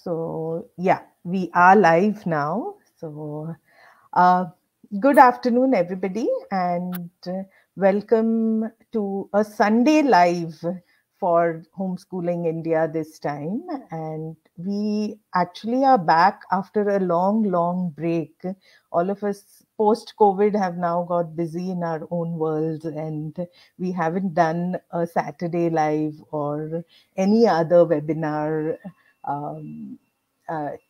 So yeah, we are live now. So good afternoon, everybody, and welcome to a Sunday live for Homeschooling India this time. And we actually are back after a long break. All of us post-COVID have now got busy in our own worlds, and we haven't done a Saturday live or any other webinar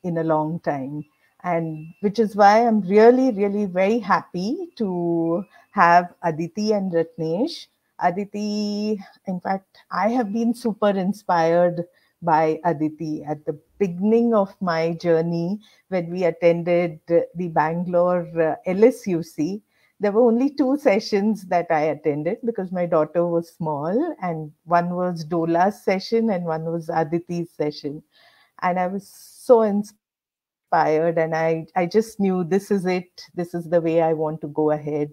in a long time. And which is why I'm really very happy to have Aditi and Ratnesh. Aditi, in fact, I have been super inspired by Aditi at the beginning of my journey when we attended the Bangalore LSUC. There were only 2 sessions that I attended because my daughter was small, and one was Dola's session and one was Aditi's session. And I was so inspired, and I just knew this is it. This is the way I want to go ahead.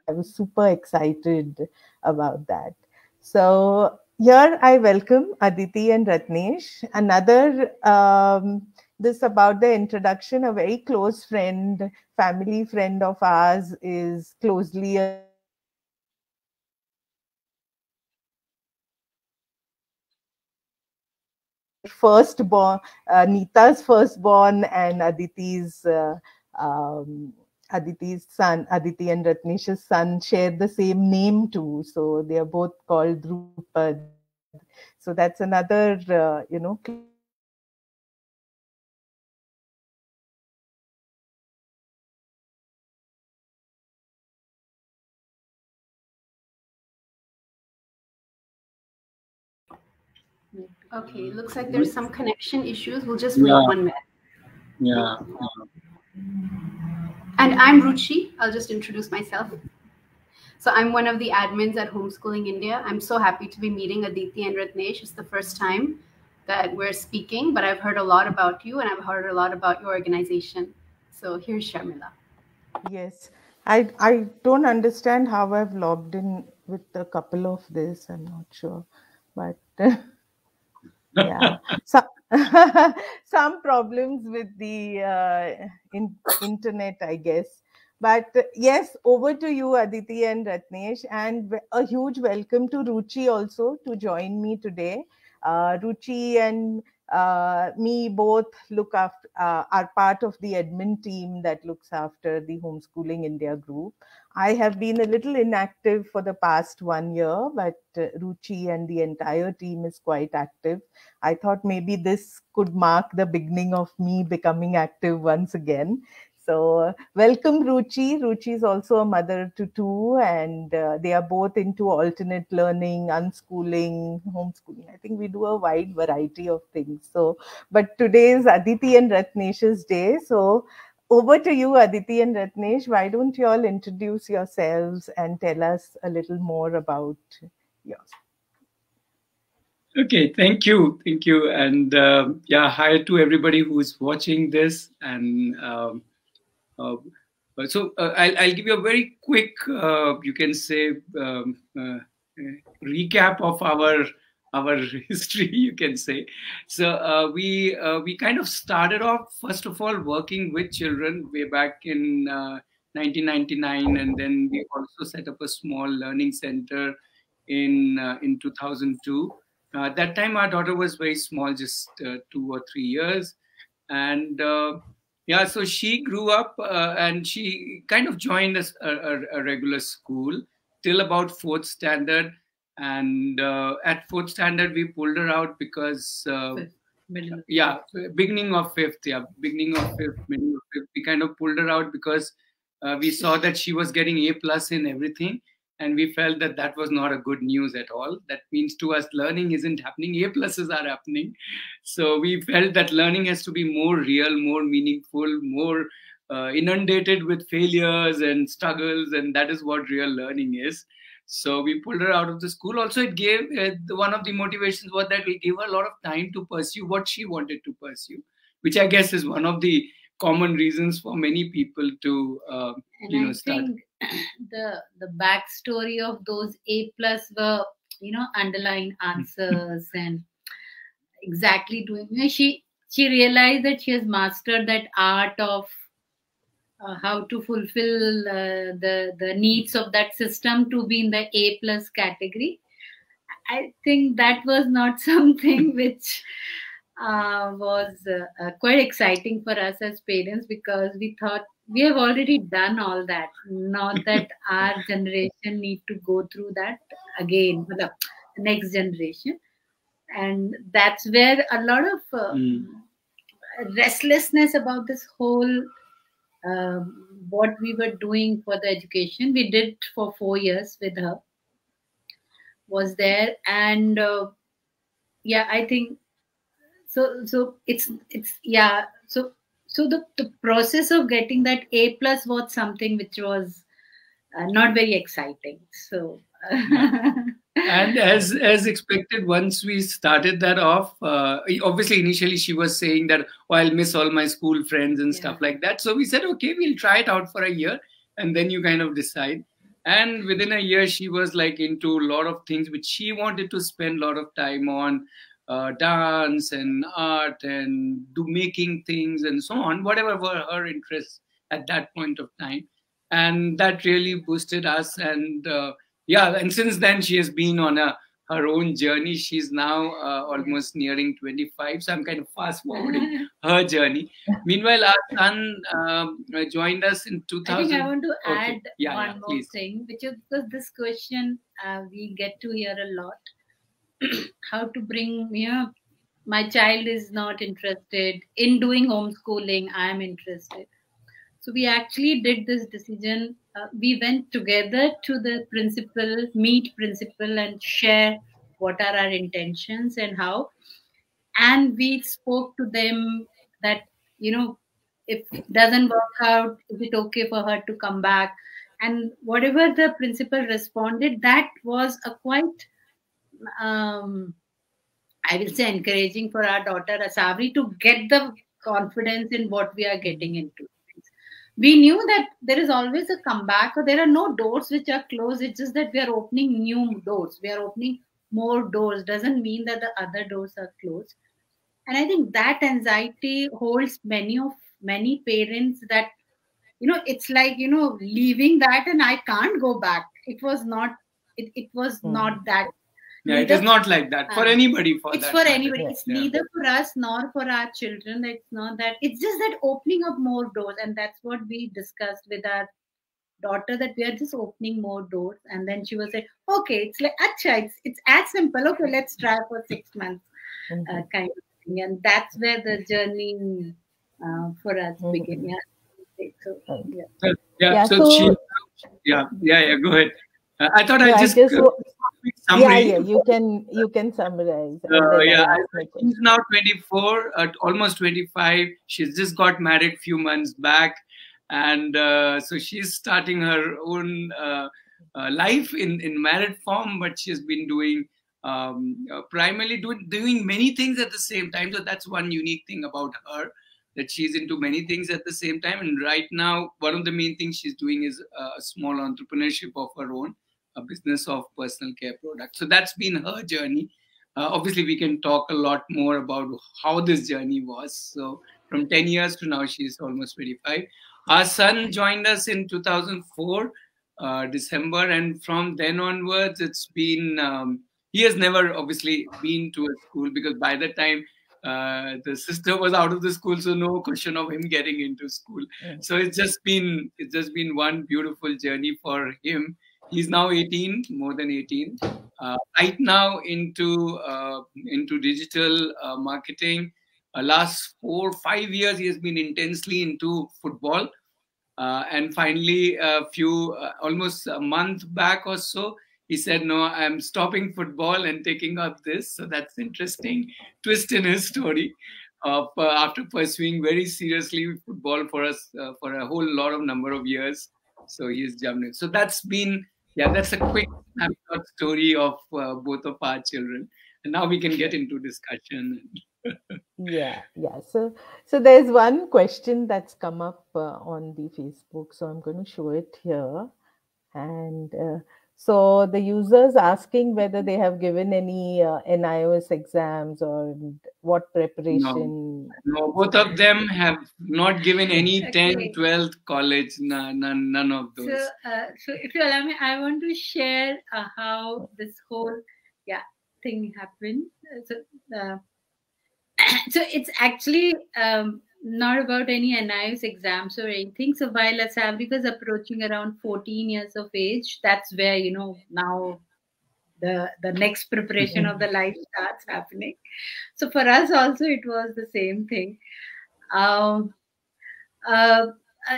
I was super excited about that. So here I welcome Aditi and Ratnesh. Another, this about the introduction, a very close friend, family friend of ours is closely associated with Aditi. Their firstborn, Nita's firstborn, and Aditi's son, Aditi and Ratnesh's son, share the same name too. So they are both called Dhrupad. So that's another, close connection between them. Okay, looks like there's some connection issues. We'll just wait 1 minute. Yeah. And I'm Ruchi. I'll just introduce myself. So I'm one of the admins at Homeschooling India. I'm so happy to be meeting Aditi and Ratnesh. It's the first time that we're speaking, but I've heard a lot about you and I've heard a lot about your organization. So here's Sharmila. Yes, I don't understand how I've logged in with a couple of this. I'm not sure, but yeah, so, some problems with the internet, I guess. But yes, over to you, Aditi and Ratnesh, and a huge welcome to Ruchi also to join me today. Ruchi and me both look after, are part of the admin team that looks after the Homeschooling India group. I have been a little inactive for the past 1 year, but Ruchi and the entire team is quite active. I thought maybe this could mark the beginning of me becoming active once again. So welcome, Ruchi. Ruchi is also a mother to 2, and they are both into alternate learning, unschooling, homeschooling. I think we do a wide variety of things. So, but today is Aditi and Ratnesh's day. So over to you, Aditi and Ratnesh. Why don't you all introduce yourselves and tell us a little more about yours? Okay, thank you, and yeah, hi to everybody who's watching this. And I'll give you a very quick, you can say, recap of our history, you can say. So we kind of started off, first of all, working with children way back in 1999, and then we also set up a small learning center in 2002. At that time, our daughter was very small, just 2 or 3 years, and yeah, so she grew up and she kind of joined a regular school till about 4th standard. And at 4th standard, we pulled her out because, yeah, beginning of 5th, middle of 5th, we kind of pulled her out because we saw that she was getting A+ in everything. And we felt that that was not a good news at all. That means to us, learning isn't happening, A+ are happening. So we felt that learning has to be more real, more meaningful, more inundated with failures and struggles. And that is what real learning is. So we pulled her out of the school. Also, it gave, one of the motivations was that we gave her a lot of time to pursue what she wanted to pursue, which I guess is one of the common reasons for many people to, start. The backstory of those A+ were underline answers and exactly doing. She realized that she has mastered that art of how to fulfill the needs of that system to be in the A plus category. I think that was not something which was quite exciting for us as parents, because we thought we have already done all that. Not that our generation need to go through that again, the next generation. And that's where a lot of restlessness about this whole what we were doing for the education. We did for 4 years with her was there, and yeah, I think so it's yeah, so the process of getting that A plus was something which was not very exciting. So and as expected, once we started that off, obviously initially she was saying that, oh, I'll miss all my school friends and stuff like that. So we said, okay, we'll try it out for a year, and then you kind of decide. And within a year, she was like into a lot of things which she wanted to spend a lot of time on, dance and art and do making things and so on, whatever were her interests at that point of time. And that really boosted us. And yeah, and since then she has been on her own journey. She's now almost nearing 25, so I'm kind of fast forwarding her journey. Meanwhile, our son joined us in 2000. I think I want to add one more thing, which is because this question we get to hear a lot. How to bring, my child is not interested in doing homeschooling, I am interested. So we actually did this decision. We went together to the principal, meet principal and share what are our intentions and how. And we spoke to them that, if it doesn't work out, is it okay for her to come back? And whatever the principal responded, that was a quite, I will say, encouraging for our daughter Asawari to get the confidence in what we are getting into. We knew that there is always a comeback, or there are no doors which are closed. It's just that we are opening new doors. We are opening more doors. Doesn't mean that the other doors are closed. And I think that anxiety holds many parents, that, it's like, leaving that and I can't go back. It was not, it was not that. Yeah, it is not like that for anybody. It's for anybody. It's neither for us nor for our children. It's not that. It's just that opening up more doors, and that's what we discussed with our daughter, that we are just opening more doors. And then she was like, "Okay, it's like, acha, it's as simple. Okay, let's try for 6 months, kind of thing." And that's where the journey for us began. Yeah. So yeah. So she, yeah. Go ahead. I thought I just. Yeah, you can summarize. She's now 24, almost 25. She's just got married few months back, and so she's starting her own life in married form. But she's been doing primarily doing many things at the same time. So that's one unique thing about her, that she's into many things at the same time. And right now, one of the main things she's doing is a small entrepreneurship of her own, a business of personal care products. So that's been her journey. Obviously, we can talk a lot more about how this journey was. So from 10 years to now, she's almost 25. Our son joined us in 2004, December. And from then onwards, it's been, he has never obviously been to a school, because by the time the sister was out of the school, so no question of him getting into school. So it's just been one beautiful journey for him. He's now 18, more than 18. Right now into digital marketing. Last 4 or 5 years, he has been intensely into football. And finally, almost a month back or so, he said, no, I'm stopping football and taking up this. So that's interesting twist in his story of after pursuing very seriously football for us for a whole lot of number of years. So he's jumped in. So that's been, that's a quick snapshot story of both of our children. And now we can get into discussion. Yeah. So there's one question that's come up on the Facebook. So I'm going to show it here. And So the users asking whether they have given any NIOS exams or what No, preparation. no, both of them have not given any Okay. 10th, 12th college, none of those. So if you allow me, I want to share how this whole thing happened. Uh, so it's actually not about any NIOS exams or anything. So while Asawari was approaching around 14 years of age, that's where, now the next preparation of the life starts happening. So for us also, it was the same thing. Um, uh,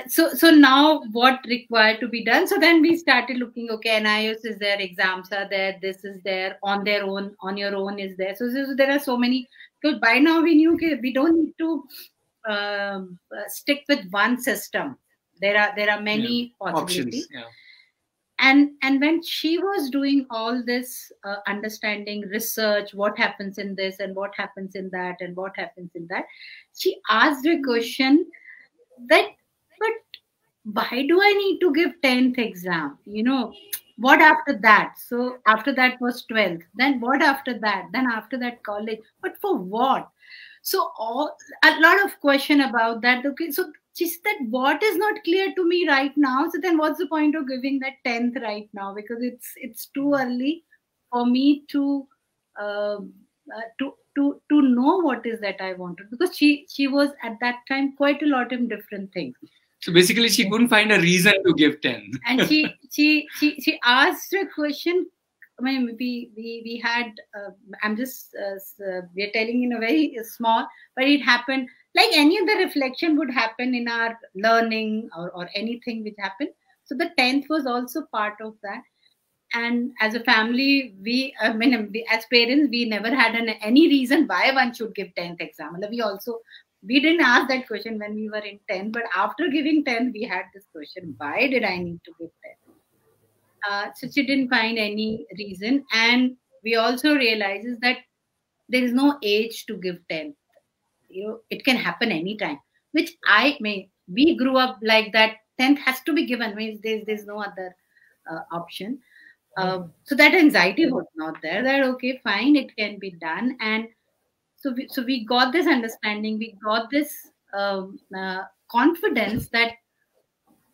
so now what required to be done? So then we started looking, okay, NIOS is there, exams are there, this is there, on their own, on your own is there. So there are so many, because by now we knew, okay, we don't need to stick with one system. There are many possibilities. Options, And when she was doing all this understanding research, what happens in this and what happens in that and what happens in that, she asked a question that, but why do I need to give 10th exam? What after that? So after that was 12th. Then what after that? Then after that college. But for what? So a lot of question about that. Okay, so she said what is not clear to me right now. So then what's the point of giving that 10th right now? Because it's too early for me to to know what is that I wanted, because she was at that time quite a lot in different things. So basically, she couldn't find a reason to give 10. And she asked a question. I mean, we had. I'm just we're telling in a very small, but it happened like any other reflection would happen in our learning or anything which happened. So the 10th was also part of that. And as a family, as parents, we never had any reason why one should give 10th exam. We didn't ask that question when we were in 10th, but after giving 10th, we had this question: why did I need to give 10th? So she didn't find any reason, and we also realizes that there is no age to give 10th. It can happen anytime. Which we grew up like that. 10th has to be given. Means there's no other option. So that anxiety was not there. That okay, fine, it can be done. And so we got this understanding. We got this confidence that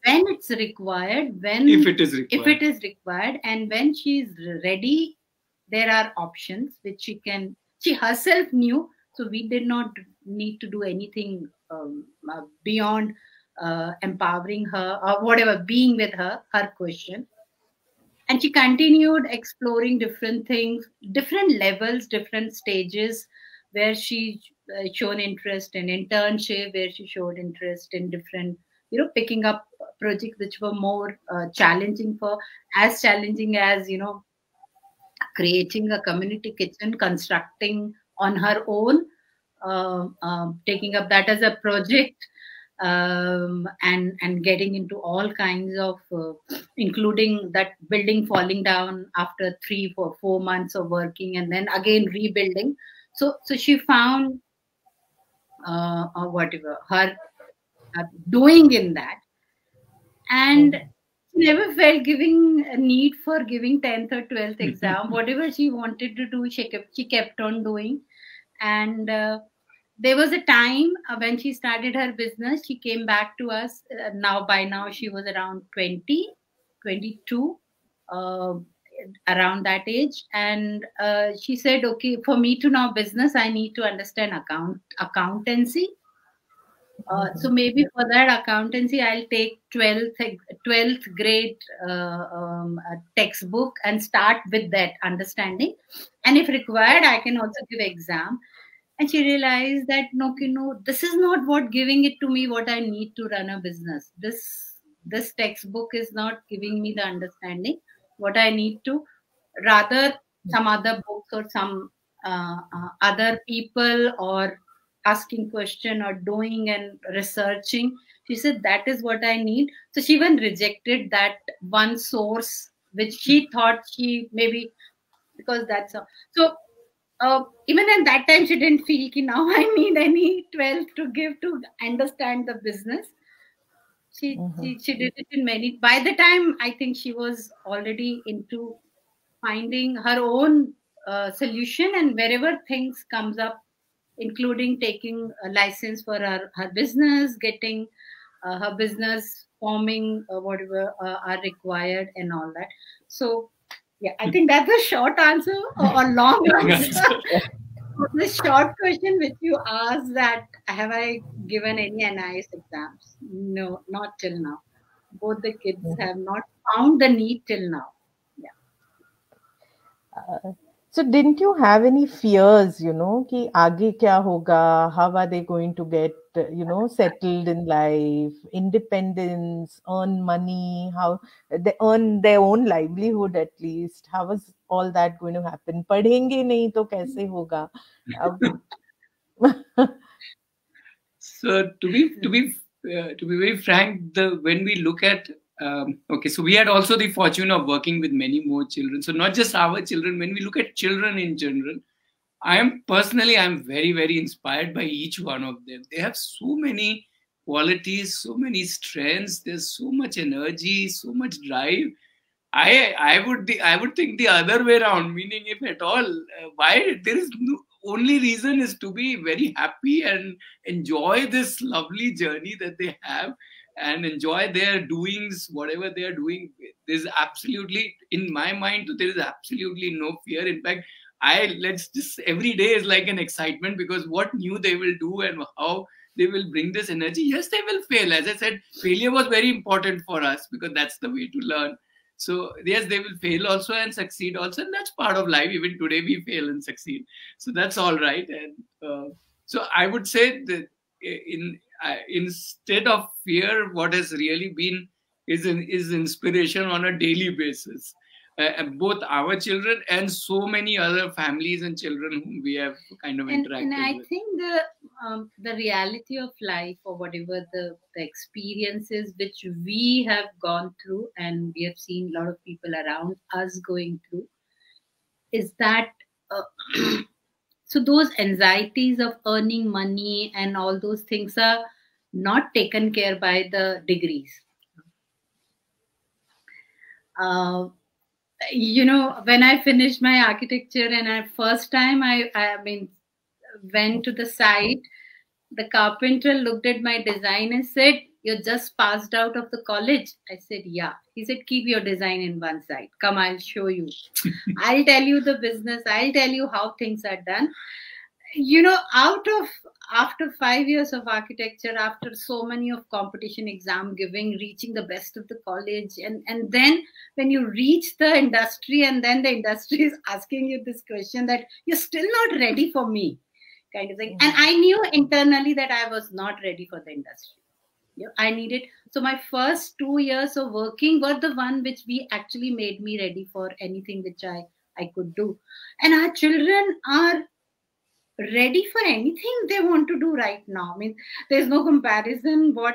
when it's required, if it is required, and when she's ready, there are options which she herself knew. So we did not need to do anything beyond empowering her or whatever, being with her question. And she continued exploring different things, different levels, different stages, where she shown interest in internship, where she showed interest in different, picking up projects which were more challenging as creating a community kitchen, constructing on her own, taking up that as a project, and getting into all kinds of, including that building falling down after 3 4 months of working, and then again rebuilding. So she found whatever her doing in that, and she never felt giving a need for giving 10th or 12th exam. Whatever she wanted to do, she kept on doing. And there was a time when she started her business, she came back to us. By now she was around 20, 22, around that age. And she said, okay, for me to know business, I need to understand accountancy. So maybe for that accountancy, I'll take 12th grade textbook and start with that understanding. And if required, I can also give exam. And she realized that no, this is not what giving it to me what I need to run a business. This textbook is not giving me the understanding what I need to. Rather, some other books or some other people, or asking question or doing and researching. She said that is what I need. So she even rejected that one source which she thought she maybe, because that's a, so even at that time she didn't feel now I need any 12th to give to understand the business. She did it in many. By the time I think she was already into finding her own solution, and wherever things comes up, including taking a license for her business, getting her business forming whatever are required and all that. So yeah, I think that's a short answer or long answer. The short question which you asked, that have I given any NIS exams? No, not till now. Both the kids have not found the need till now. So didn't you have any fears, कि आगे क्या होगा? How are they going to get, settled in life, independence, earn money, how they earn their own livelihood at least? How was all that going to happen? पढ़ेंगे नहीं तो कैसे होगा? So to be very frank, when we look at okay, so we had also the fortune of working with many more children. So not just our children. When we look at children in general, I'm very, very inspired by each one of them. They have so many qualities, so many strengths. There's so much energy, so much drive. I would think the other way around, meaning if at all, why there is no, only reason is to be very happy and enjoy this lovely journey that they have and enjoy their doings, whatever they are doing. There's absolutely, in my mind, there is absolutely no fear. In fact, let's just every day is like an excitement because what new they will do and how they will bring this energy. Yes, they will fail. As I said, failure was very important for us because that's the way to learn. So yes, they will fail also and succeed also, and that's part of life. Even today, we fail and succeed, so that's all right. And so I would say that instead of fear, what has really been is inspiration on a daily basis. Both our children and so many other families and children whom we have kind of interacted and I with. think the reality of life, or whatever the experiences which we have gone through and we have seen a lot of people around us going through, is that so those anxieties of earning money and all those things are not taken care by the degrees. When I finished my architecture and first time I went to the site, the carpenter looked at my design and said, "You're just passed out of the college." I said, "Yeah." He said, "Keep your design in one side. Come, I'll show you. I'll tell you the business. I'll tell you how things are done." After 5 years of architecture, after so many of competition exam giving, reaching the best of the college, and then when you reach the industry, and then the industry is asking you this question that you're still not ready for me, kind of thing. And I knew internally that I was not ready for the industry. I needed, so my first 2 years of working were the one which we actually made me ready for anything which I could do. And our children are ready for anything they want to do right now. I mean, there's no comparison. So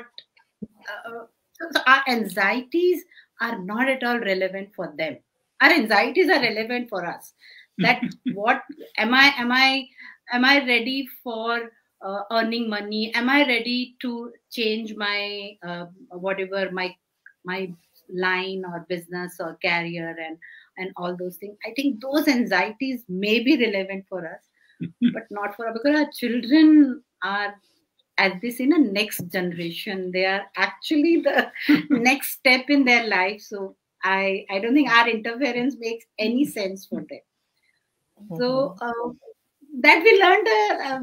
our anxieties are not at all relevant for them. Our anxieties are relevant for us. That what am I ready for earning money? Am I ready to change my whatever my line or business or career and all those things? I think those anxieties may be relevant for us, but not for, because our children are at this in a next generation. They are actually the next step in their life. So I don't think our interference makes any sense for them. So that we learned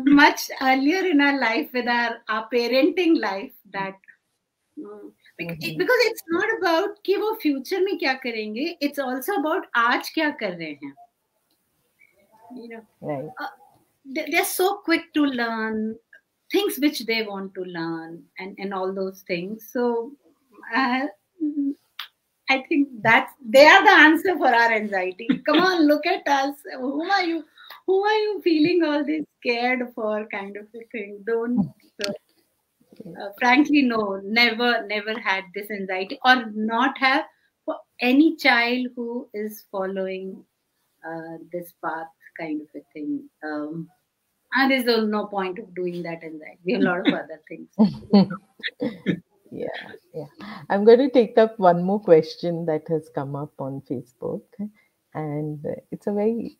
much earlier in our life with our parenting life, that because it's not about कि वो future में क्या करेंगे, it's also about आज क्या कर रहे हैं. Right. They're so quick to learn things which they want to learn and all those things. So I think that they are the answer for our anxiety. Come on, look at us. Who are you? Who are you feeling all this scared for, kind of a thing? Don't. Frankly, no, never had this anxiety, or not have, for any child who is following this path, kind of a thing. And there's no point of doing that anxiety. A lot of other things. Yeah, yeah. I'm going to take up one more question that has come up on Facebook, and it's a very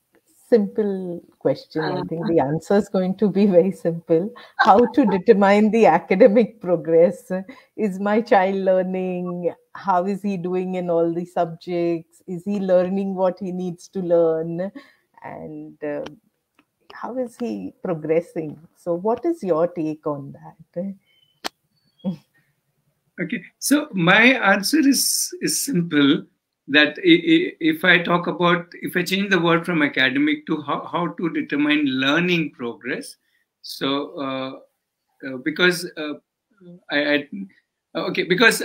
simple question. I think the answer is going to be very simple. How to determine the academic progress? Is my child learning? How is he doing in all the subjects? Is he learning what he needs to learn? And how is he progressing? So, what is your take on that? Okay, so my answer is simple. That if I talk about, if I change the word from academic to how to determine learning progress, so because okay, because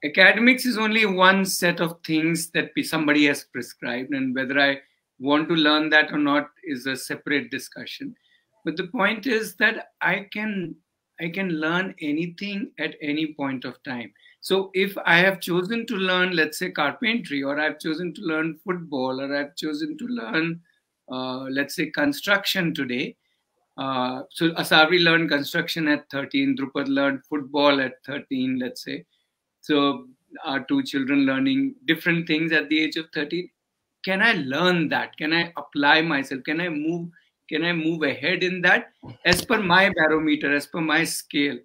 academics is only one set of things that somebody has prescribed, and whether I want to learn that or not is a separate discussion. But the point is that I can learn anything at any point of time. So if I have chosen to learn, let's say, carpentry, or I've chosen to learn football, or I've chosen to learn, let's say, construction today. So Asawari learned construction at 13, Dhrupad learned football at 13, let's say. So our two children learning different things at the age of 13. Can I learn that? Can I apply myself? Can I move ahead in that as per my barometer, as per my scale?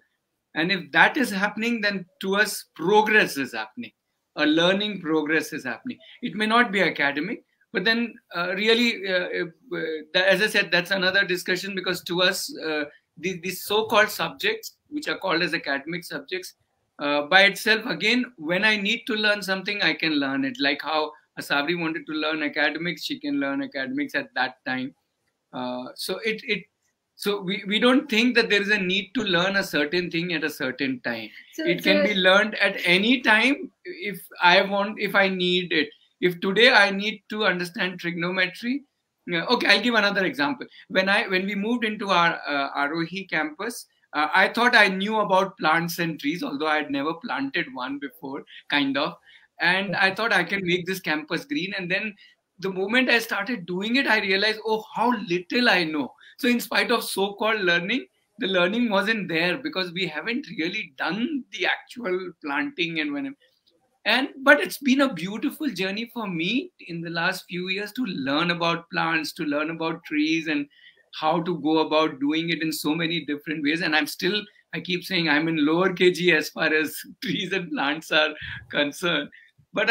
And if that is happening, then to us progress is happening. A learning progress is happening. It may not be academic, but then really, as I said, that's another discussion, because to us, these so-called subjects, which are called as academic subjects, by itself, again, when I need to learn something, I can learn it. Like how Asawari wanted to learn academics, she can learn academics at that time. So we don't think that there is a need to learn a certain thing at a certain time. It can be learned at any time if I need it. If today I need to understand trigonometry, okay, I'll give another example. When we moved into our Aarohi campus, I thought I knew about plants and trees, although I had never planted one before, kind of. And I thought I can make this campus green. And then the moment I started doing it, I realized, oh, how little I know. So in spite of so-called learning, the learning wasn't there, because we haven't really done the actual planting but it's been a beautiful journey for me in the last few years to learn about plants, to learn about trees, and how to go about doing it in so many different ways. And I keep saying I'm in lower KG as far as trees and plants are concerned. But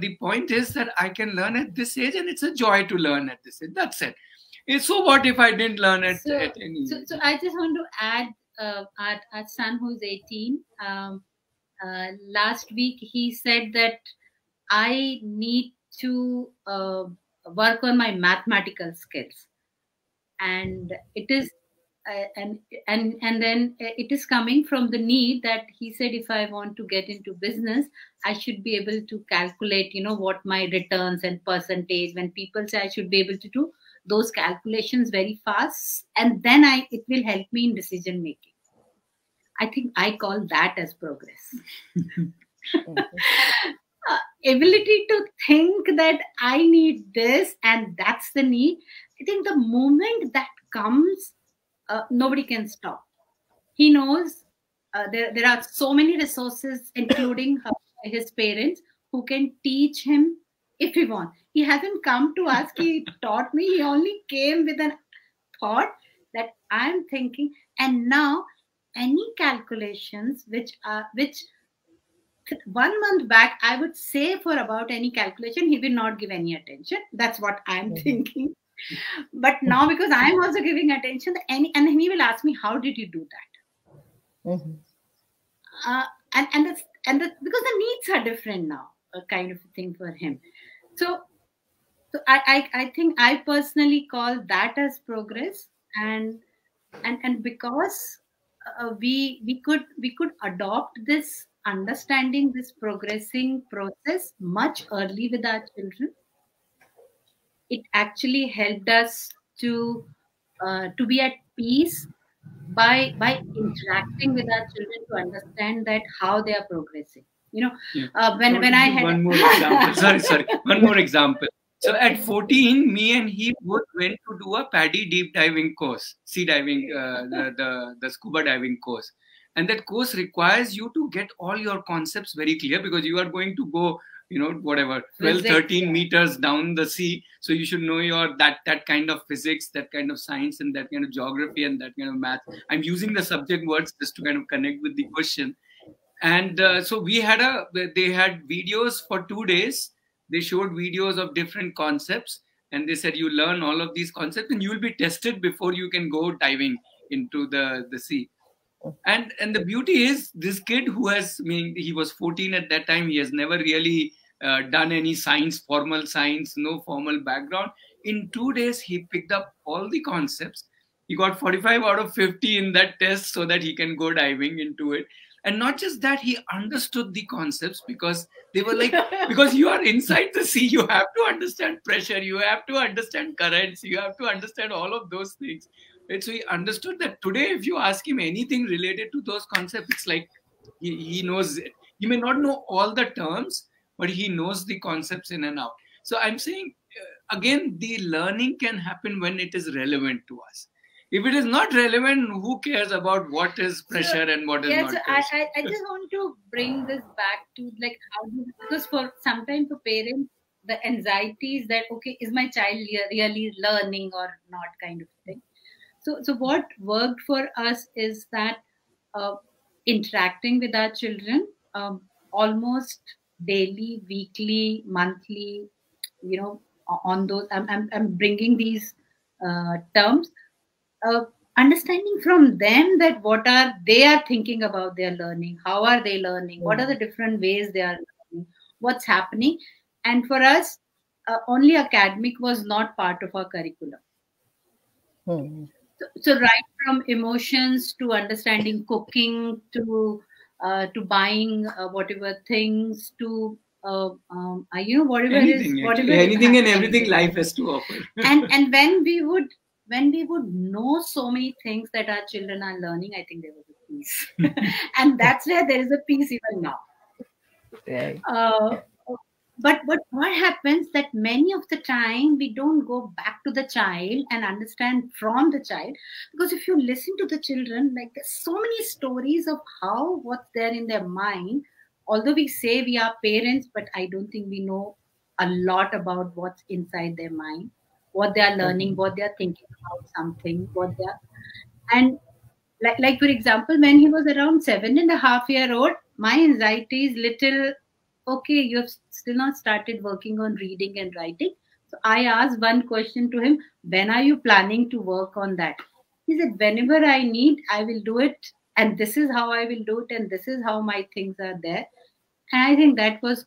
the point is that I can learn at this age, and it's a joy to learn at this age. That's it. So what if I didn't learn at any age? So I just want to add, our son who's 18, last week he said that I need to work on my mathematical skills, and it is and then it is coming from the need that he said, if I want to get into business, I should be able to calculate, what my returns and percentage. When people say I should be able to do those calculations very fast, and then it will help me in decision making. I think I call that as progress. Ability to think that I need this and that's the need. I think the moment that comes, nobody can stop. He knows there are so many resources, including his parents, who can teach him if he wants. He hasn't come to ask, he taught me. He only came with a thought that I'm thinking. And now any calculations which 1 month back I would say for about any calculation, he will not give any attention. That's what I'm thinking. But now, because I'm also giving attention, and he will ask me, how did you do that? Because the needs are different now, a kind of a thing for him. So I think I personally call that as progress, and because we could adopt this understanding, this progressing process much early with our children. It actually helped us to be at peace by interacting with our children, to understand that how they are progressing. When I had one more example. Sorry, one more example. So at 14, me and he both went to do a paddy deep diving course, sea diving, the scuba diving course. And that course requires you to get all your concepts very clear, because you are going to go, whatever, 12, 13 meters down the sea. So you should know that kind of physics, that kind of science, and that kind of geography, and that kind of math. I'm using the subject words just to kind of connect with the question. And so they had videos for 2 days. They showed videos of different concepts, and they said, you learn all of these concepts and you will be tested before you can go diving into the sea. And the beauty is, this kid he was 14 at that time. He has never really done any formal science, no formal background. In 2 days, he picked up all the concepts. He got 45 out of 50 in that test so that he can go diving into it. And not just that, he understood the concepts, because they were like, because you are inside the sea, you have to understand pressure, you have to understand currents, you have to understand all of those things. And so he understood that today, if you ask him anything related to those concepts, it's like he knows it. He may not know all the terms, but he knows the concepts in and out. So I'm saying, again, the learning can happen when it is relevant to us. If it is not relevant, who cares about what is pressure and what is not pressure? I just want to bring this back to like because for sometimes for parents, the anxiety is that, okay, is my child really learning or not, kind of thing. So what worked for us is that interacting with our children almost daily, weekly, monthly, on those. I'm bringing these terms. Understanding from them that what are they are thinking about their learning, how are they learning, what are the different ways they are learning, what's happening. And for us, only academic was not part of our curriculum. So right from emotions to understanding cooking to buying whatever things to whatever anything, is whatever anything and everything life has to offer. and when we would know so many things that our children are learning, I think there was a peace. And that's where there is a peace even now. Right. But what happens that many of the time we don't go back to the child and understand from the child, because if you listen to the children, like there's so many stories of what's there in their mind. Although we say we are parents, but I don't think we know a lot about what's inside their mind, what they are learning, what they are thinking about something, and like for example, when he was around 7.5-year-old, my anxiety is little, okay, you have still not started working on reading and writing. So I asked one question to him, when are you planning to work on that? He said, whenever I need, I will do it. And this is how I will do it. And this is how my things are there. And I think that was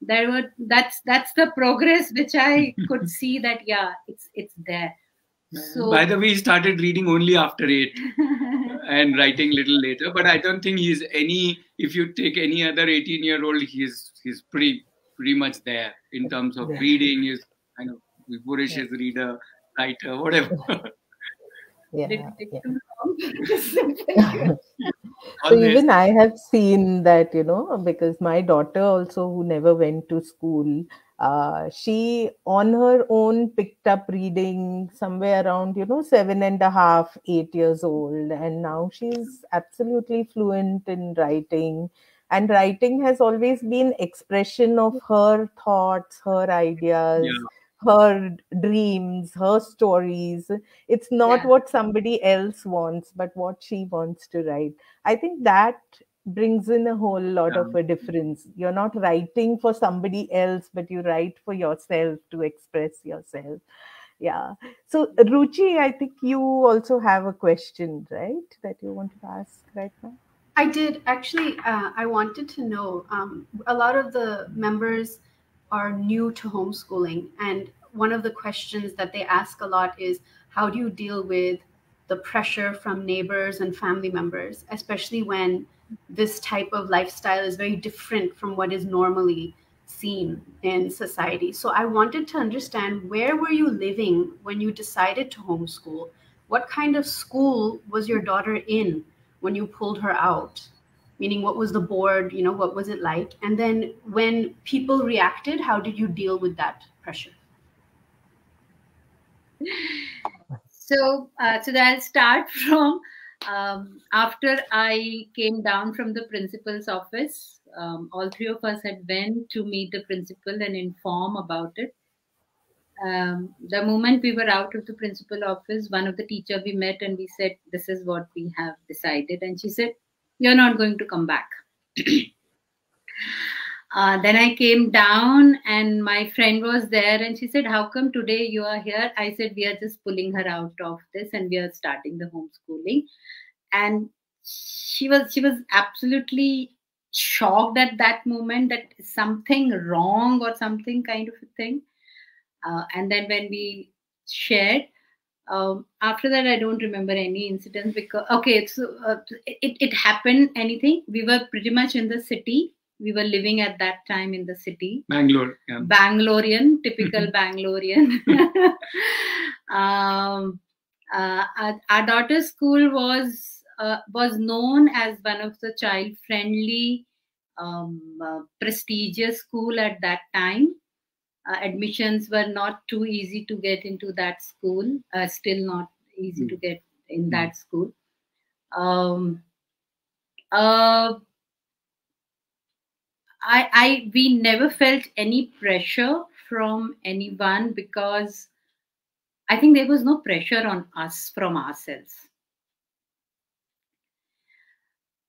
that's the progress which I could see that, yeah, it's there. So, by the way, he started reading only after 8 and writing little later. But I don't think if you take any other 18-year-old, he's pretty much there in terms of reading. He's kind of voracious reader, writer, whatever. So even I have seen that, because my daughter also, who never went to school, she on her own picked up reading somewhere around 7.5, 8 years old, and now she's absolutely fluent in writing. And writing has always been expression of her thoughts, her ideas, her dreams, her stories. It's not what somebody else wants, but what she wants to write. I think that brings in a whole lot of a difference. You're not writing for somebody else, but you write for yourself to express yourself. Yeah. So Ruchi, I think you also have a question, right, that you want to ask right now? I did. Actually, I wanted to know, a lot of the members are new to homeschooling. And one of the questions that they ask a lot is, how do you deal with the pressure from neighbors and family members, especially when this type of lifestyle is very different from what is normally seen in society? So I wanted to understand, where were you living when you decided to homeschool? What kind of school was your daughter in when you pulled her out? Meaning, what was the board, what was it like? And then when people reacted, how did you deal with that pressure? So I'll start from After I came down from the principal's office, all three of us had went to meet the principal and inform about it. The moment we were out of the principal office, one of the teacher we met and we said, this is what we have decided. And she said, you're not going to come back. Then I came down and my friend was there and she said, how come today you are here? I said, we are just pulling her out of this and we are starting the homeschooling. And she was absolutely shocked at that moment that something wrong or something kind of a thing. And then when we shared, after that, I don't remember any incidents because, okay, so it happened anything. We were pretty much in the city. We were living at that time in the city. Bangalore. Yeah. Bangalorean, typical Bangalorean. Our daughter's school was known as one of the child-friendly, prestigious school at that time. Admissions were not too easy to get into that school, still not easy to get in that school. We never felt any pressure from anyone because I think there was no pressure on us from ourselves.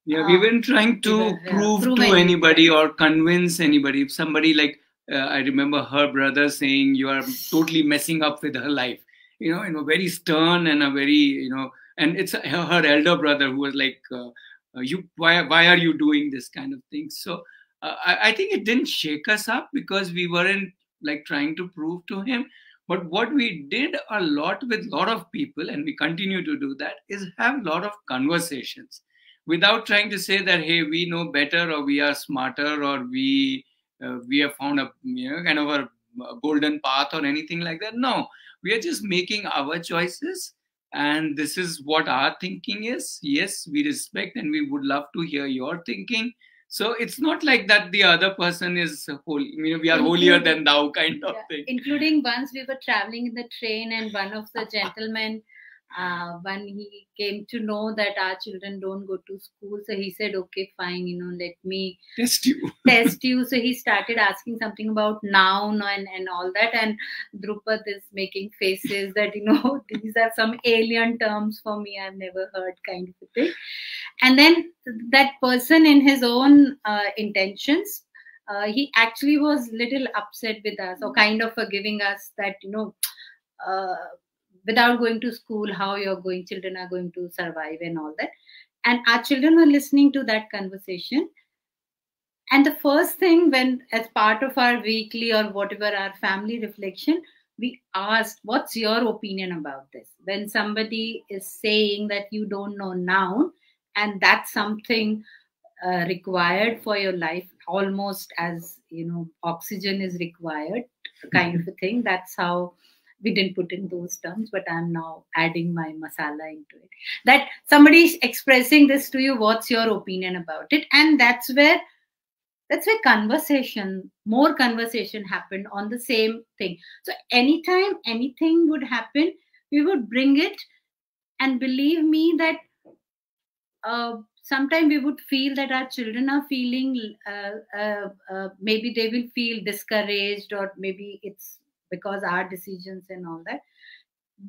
Yeah, we weren't trying to prove to anybody or convince anybody. If somebody like, I remember her brother saying, you are totally messing up with her life. Very stern and a very, and it's her elder brother who was like, why are you doing this kind of thing? So I think it didn't shake us up because we weren't like trying to prove to him. But what we did a lot with a lot of people, and we continue to do that, is have a lot of conversations without trying to say that, hey, we know better or we are smarter or we have found a kind of a golden path or anything like that. No, we are just making our choices and this is what our thinking is. Yes, we respect and we would love to hear your thinking. So it's not like that the other person is holy, we are holier than thou kind of thing. Including once we were traveling in the train and one of the gentlemen, when he came to know that our children don't go to school, so he said, okay, fine, let me test you. So he started asking something about noun and all that, and Dhrupad is making faces that, these are some alien terms for me, I've never heard kind of a thing. And then that person in his own intentions, he actually was little upset with us or kind of forgiving us that, without going to school, how children are going to survive and all that. And our children were listening to that conversation. And the first thing when, as part of our weekly or whatever, our family reflection, we asked, what's your opinion about this? When somebody is saying that you don't know noun, and that's something required for your life, almost as, oxygen is required, kind of a thing. That's how we didn't put in those terms, but I'm now adding my masala into it. That somebody is expressing this to you, what's your opinion about it? And that's where more conversation happened on the same thing. So anytime anything would happen, we would bring it, and believe me that sometimes we would feel that our children are feeling, maybe they will feel discouraged, or maybe it's because our decisions and all that.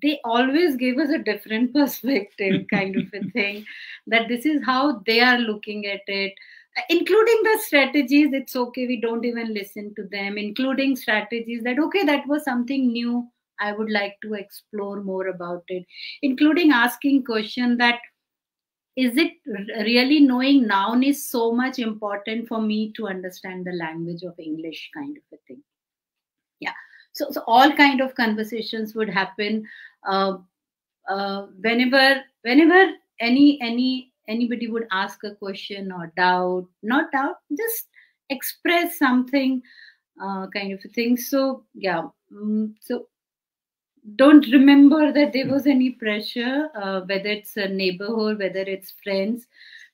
They always give us a different perspective kind of a thing, that this is how they are looking at it, including the strategies. It's okay, we don't even listen to them, including strategies that, okay, that was something new, I would like to explore more about it, including asking question that, is it really knowing noun is so much important for me to understand the language of English kind of a thing. Yeah. So all kind of conversations would happen whenever anybody would ask a question or not doubt, just express something kind of a thing. So yeah, so don't remember that there was any pressure, whether it's a neighborhood, whether it's friends,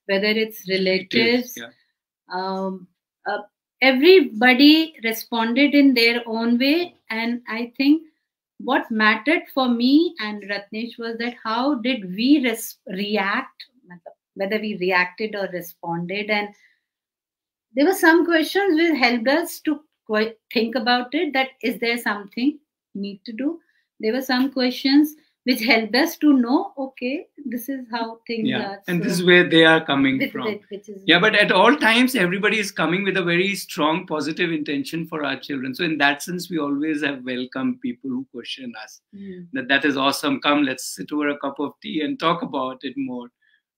whether it's relatives. Everybody responded in their own way, and I think what mattered for me and Ratnesh was that how did we react, whether we reacted or responded. And there were some questions which helped us to think about it, that is there something need to do. There were some questions which helped us to know, okay, this is how things are. And so, this is where they are coming from. Yeah, but at all times, everybody is coming with a very strong, positive intention for our children. So in that sense, we always have welcomed people who question us. That is awesome. Come, let's sit over a cup of tea and talk about it more.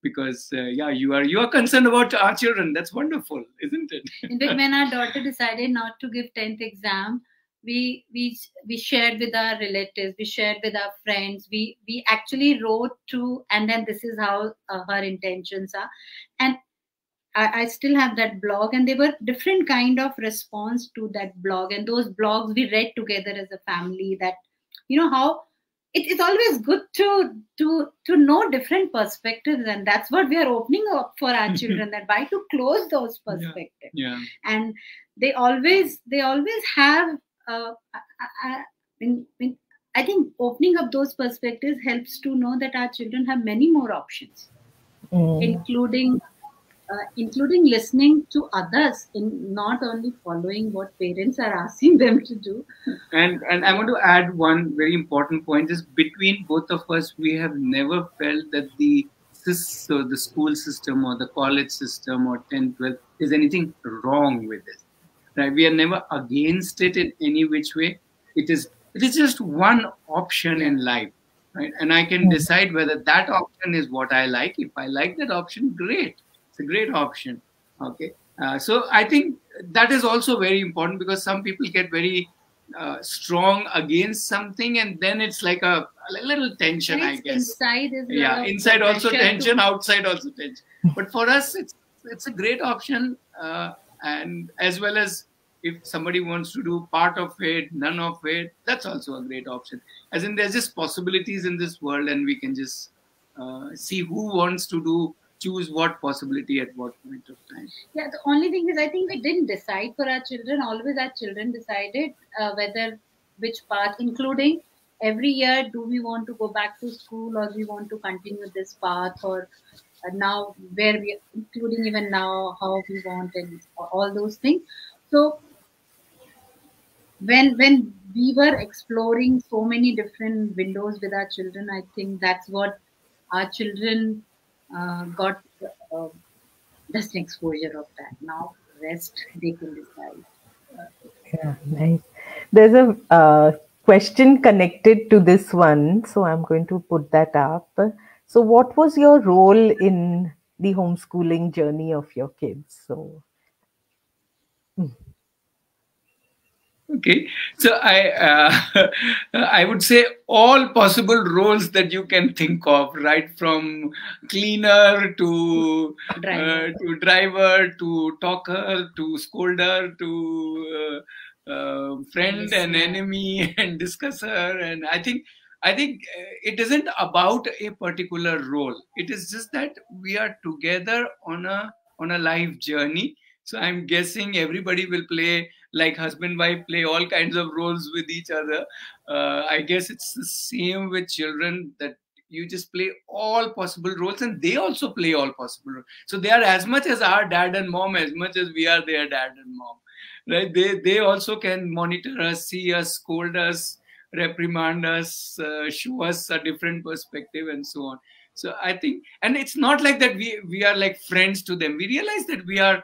Because you are concerned about our children. That's wonderful, isn't it? In fact, when our daughter decided not to give 10th exam, we shared with our relatives, we shared with our friends, we actually wrote to, and then this is how her intentions are. And I still have that blog, and there were different kind of response to that blog, and those blogs we read together as a family. That, you know, how it's always good to know different perspectives, and that's what we are opening up for our children. That why to close those perspectives. And they always have. I think opening up those perspectives helps to know that our children have many more options, including listening to others, in not only following what parents are asking them to do. And I want to add one very important point is, between both of us, we have never felt that the school system or the college system or 10th, 12th is anything wrong with it. Right? We are never against it in any which way. It is just one option in life, right? And I can decide whether that option is what I like. If I like that option, great. It's a great option. Okay. So I think that is also very important, because some people get very strong against something, and then it's like a little tension, I guess. Inside is inside also tension, outside also tension. But for us, it's a great option. And as well as if somebody wants to do part of it, none of it, that's also a great option. As in, there's just possibilities in this world, and we can just see who wants to choose what possibility at what point of time. Yeah, the only thing is, I think we didn't decide for our children. Always our children decided which path, including every year, do we want to go back to school, or we want to continue this path, or now where we, including even now, how we want, and all those things. So when we were exploring so many different windows with our children, I think that's what our children got just exposure of that. Now rest they can decide. Yeah, nice. There's a question connected to this one, so I'm going to put that up. So what was your role in the homeschooling journey of your kids? So, okay, so I would say all possible roles that you can think of, right from cleaner to driver to talker to scolder to friend and enemy and discusser. And I think it isn't about a particular role. It is just that we are together on a life journey. So I'm guessing everybody will play, like husband, wife, play all kinds of roles with each other. I guess it's the same with children, that you just play all possible roles, and they also play all possible roles. So they are as much as our dad and mom, as much as we are their dad and mom. Right? They also can monitor us, see us, scold us, reprimand us, show us a different perspective, and so on. So I think, and it's not like that we are like friends to them. We realize that we are,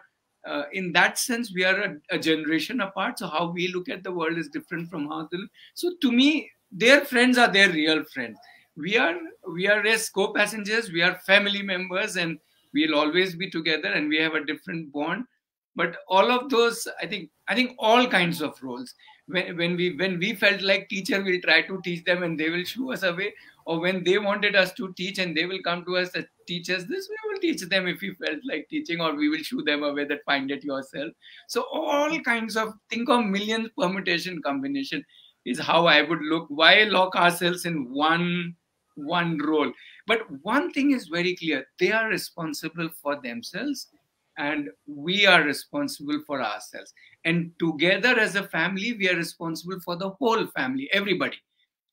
in that sense, we are a generation apart. So how we look at the world is different from how they look. So to me, their friends are their real friends. We are as co-passengers, we are family members, and we'll always be together, and we have a different bond. But all of those, I think all kinds of roles. When we felt like teacher, we'll try to teach them and they will shoo us away. Or when they wanted us to teach and they will come to us and teach us this, we will teach them if we felt like teaching, or we will shoo them away that find it yourself. So all kinds of, think of million permutation combination is how I would look. Why lock ourselves in one role? But one thing is very clear. They are responsible for themselves, and we are responsible for ourselves. And together as a family, we are responsible for the whole family, everybody.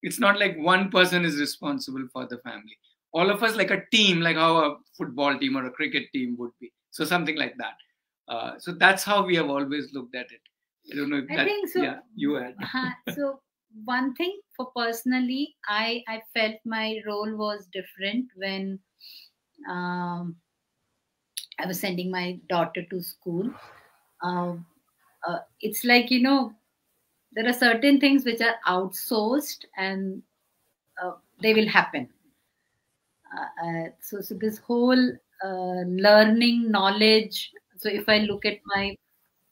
It's not like one person is responsible for the family. All of us like a team, like how a football team or a cricket team would be. So something like that. So that's how we have always looked at it. I don't know if I think so. Yeah, you had. So one thing for personally, I felt my role was different when I was sending my daughter to school. It's like, there are certain things which are outsourced and they will happen. So this whole learning knowledge. So if I look at my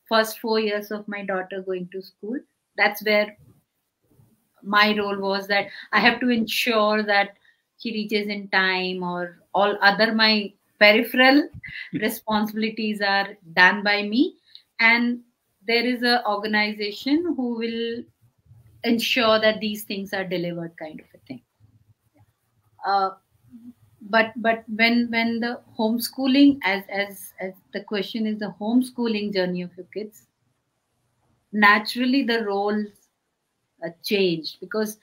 first 4 years of my daughter going to school, that's where my role was, that I have to ensure that she reaches in time, or all other my peripheral responsibilities are done by me, and there is a organization who will ensure that these things are delivered, kind of a thing. But when the homeschooling, as the question is the homeschooling journey of your kids, naturally the roles changed, because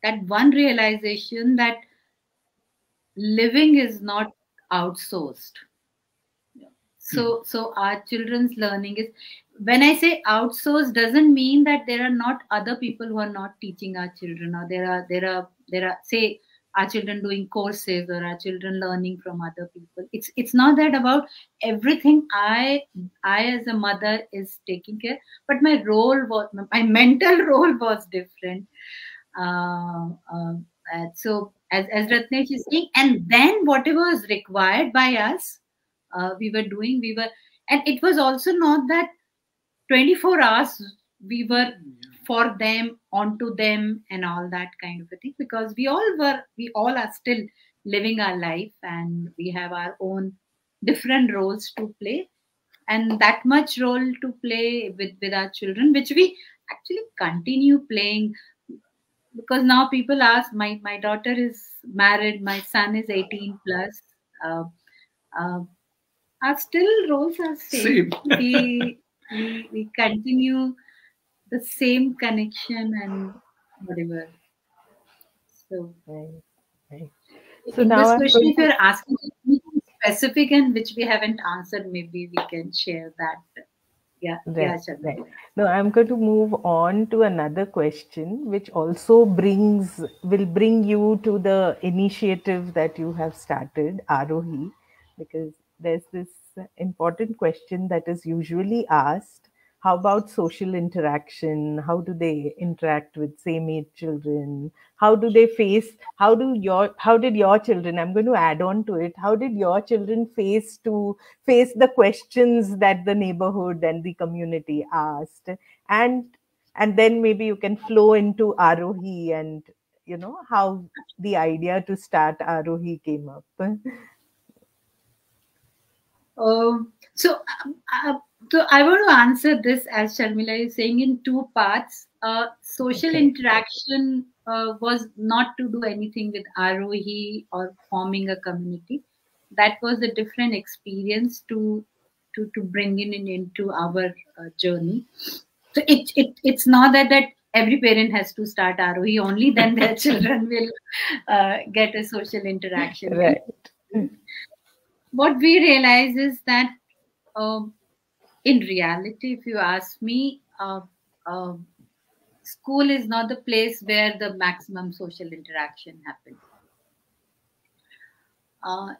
that one realization that living is not outsourced. So our children's learning is, when I say outsourced, doesn't mean that there are not other people who are not teaching our children, or there are say our children doing courses, or our children learning from other people. It's not that about everything I as a mother is taking care, but my mental role was different. So as Ratnesh is saying, and then whatever was required by us, we were doing. And it was also not that 24 hours we were for them, onto them, and all that kind of a thing, because we all are still living our life, and we have our own different roles to play, and that much role to play with our children, which we actually continue playing. Because now people ask, my daughter is married, my son is 18 plus, our still roles are same. We continue the same connection and whatever. So, Right. So in now this question, if you're asking anything specific and which we haven't answered, maybe we can share that. Yeah, right, right. No, I'm going to move on to another question, which also will bring you to the initiative that you have started, Aarohi, because there's this important question that is usually asked. How about social interaction? How do they interact with same-age children? How did your children, I'm going to add on to it, how did your children face the questions that the neighborhood and the community asked? And then maybe you can flow into Aarohi and how the idea to start Aarohi came up. So I want to answer this, as Sharmila is saying, in two parts. Social interaction was not to do anything with Aarohi or forming a community. That was a different experience to bring into our journey. So it's not that every parent has to start Aarohi, only then their children will get a social interaction. Right. What we realize is that in reality, if you ask me, school is not the place where the maximum social interaction happens.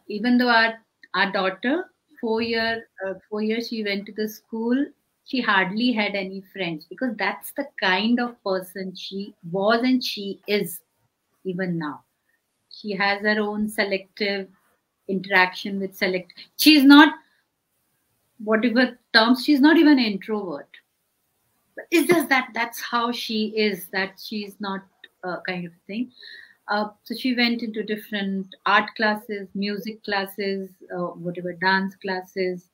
Even though our daughter, 4 years she went to the school, she hardly had any friends, because that's the kind of person she was and she is even now. She has her own selective interaction with she's not, whatever terms, she's not even an introvert. But it's just that's how she is, that she's not kind of thing. So she went into different art classes, music classes, whatever, dance classes.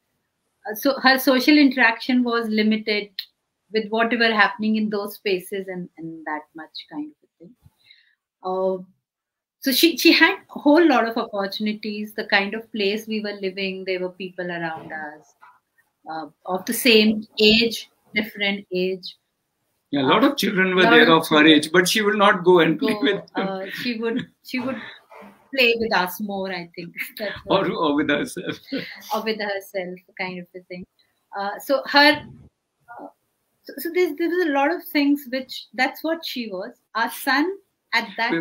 So her social interaction was limited with whatever happening in those spaces, and that much kind of a thing. So she had a whole lot of opportunities. The kind of place we were living, there were people around us of the same age, different age. Yeah, a lot of children were there of her age, but she would not go and play with them. She would play with us more, I think. That's what, or with herself. Or with herself, kind of a thing. So her, so there was a lot of things which, that's what she was. Our son at that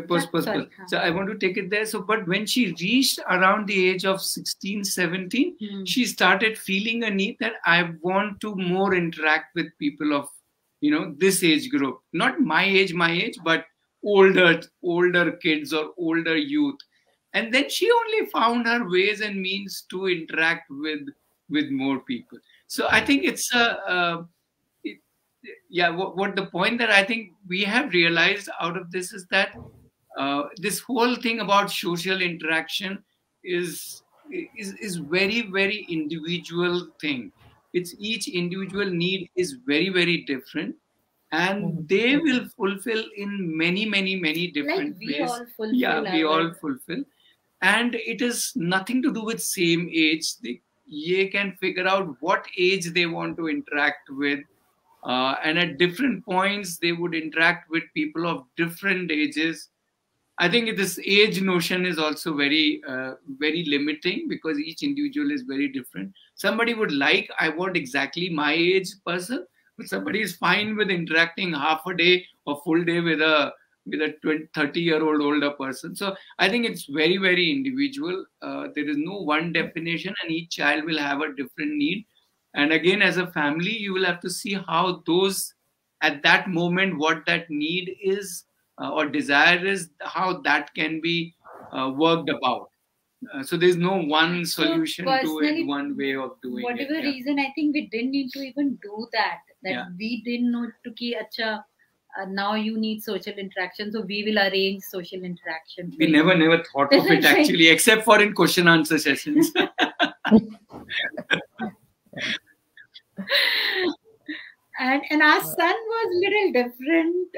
sorry. So I want to take it there. So, but when she reached around the age of 16, 17, she started feeling a need that I want to more interact with people of, this age group, not my age, but older kids or older youth. And then she only found her ways and means to interact with more people. So I think it's what the point that I think we have realized out of this is that this whole thing about social interaction is very, very individual thing. It's each individual need is very, very different, and they will fulfill in many, many, many different ways. All fulfill. We all fulfill, and it is nothing to do with same age. They can figure out what age they want to interact with. And at different points, they would interact with people of different ages. I think this age notion is also very, very limiting because each individual is very different. Somebody would I want exactly my age person, but somebody is fine with interacting half a day or full day with a 30-year-old older person. So I think it's very, very individual. There is no one definition, and each child will have a different need. And again, as a family, you will have to see how those, at that moment, what that need is or desire is, how that can be worked about. So there's no one solution to it, one way of doing it. Whatever reason, I think we didn't need to even do that. We didn't know to ki, acha, now you need social interaction, so we will arrange social interaction. We never thought of it actually, except for in question answer sessions. And our son was little different.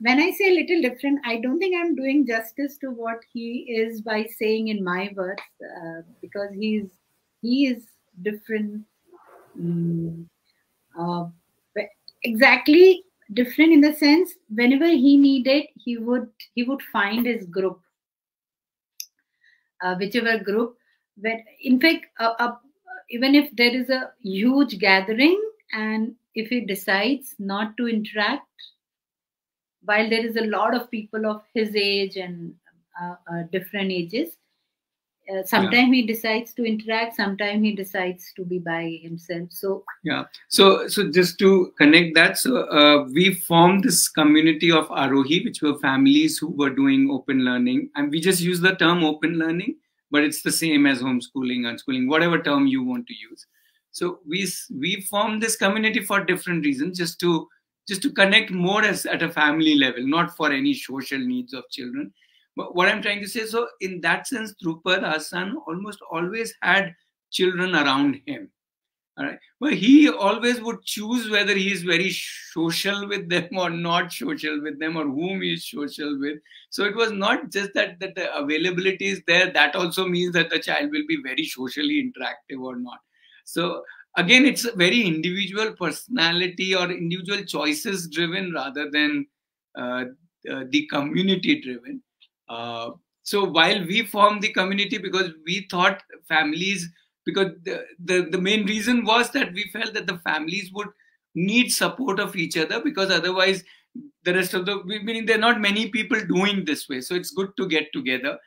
When I say little different, I don't think I'm doing justice to what he is by saying in my words, because he is different. Exactly different in the sense, whenever he needed, he would find his group, whichever group. But in fact, even if there is a huge gathering, and if he decides not to interact, while there is a lot of people of his age and different ages, sometimes he decides to interact, sometimes he decides to be by himself. So so just to connect that, so we formed this community of Aarohi, which were families who were doing open learning, and we just use the term open learning, but it's the same as homeschooling, unschooling, whatever term you want to use. So we formed this community for different reasons, just to connect more at a family level, not for any social needs of children. But what I'm trying to say, so in that sense, Dhrupad, our son, almost always had children around him. All right, but he always would choose whether he is very social with them or not social with them, or whom he is social with. So it was not just that the availability is there. That also means that the child will be very socially interactive or not. So again, it's a very individual personality or individual choices driven rather than the community driven. So while we formed the community, because we thought families, because the main reason was that we felt that the families would need support of each other, because otherwise the rest of meaning there are not many people doing this way. So it's good to get together.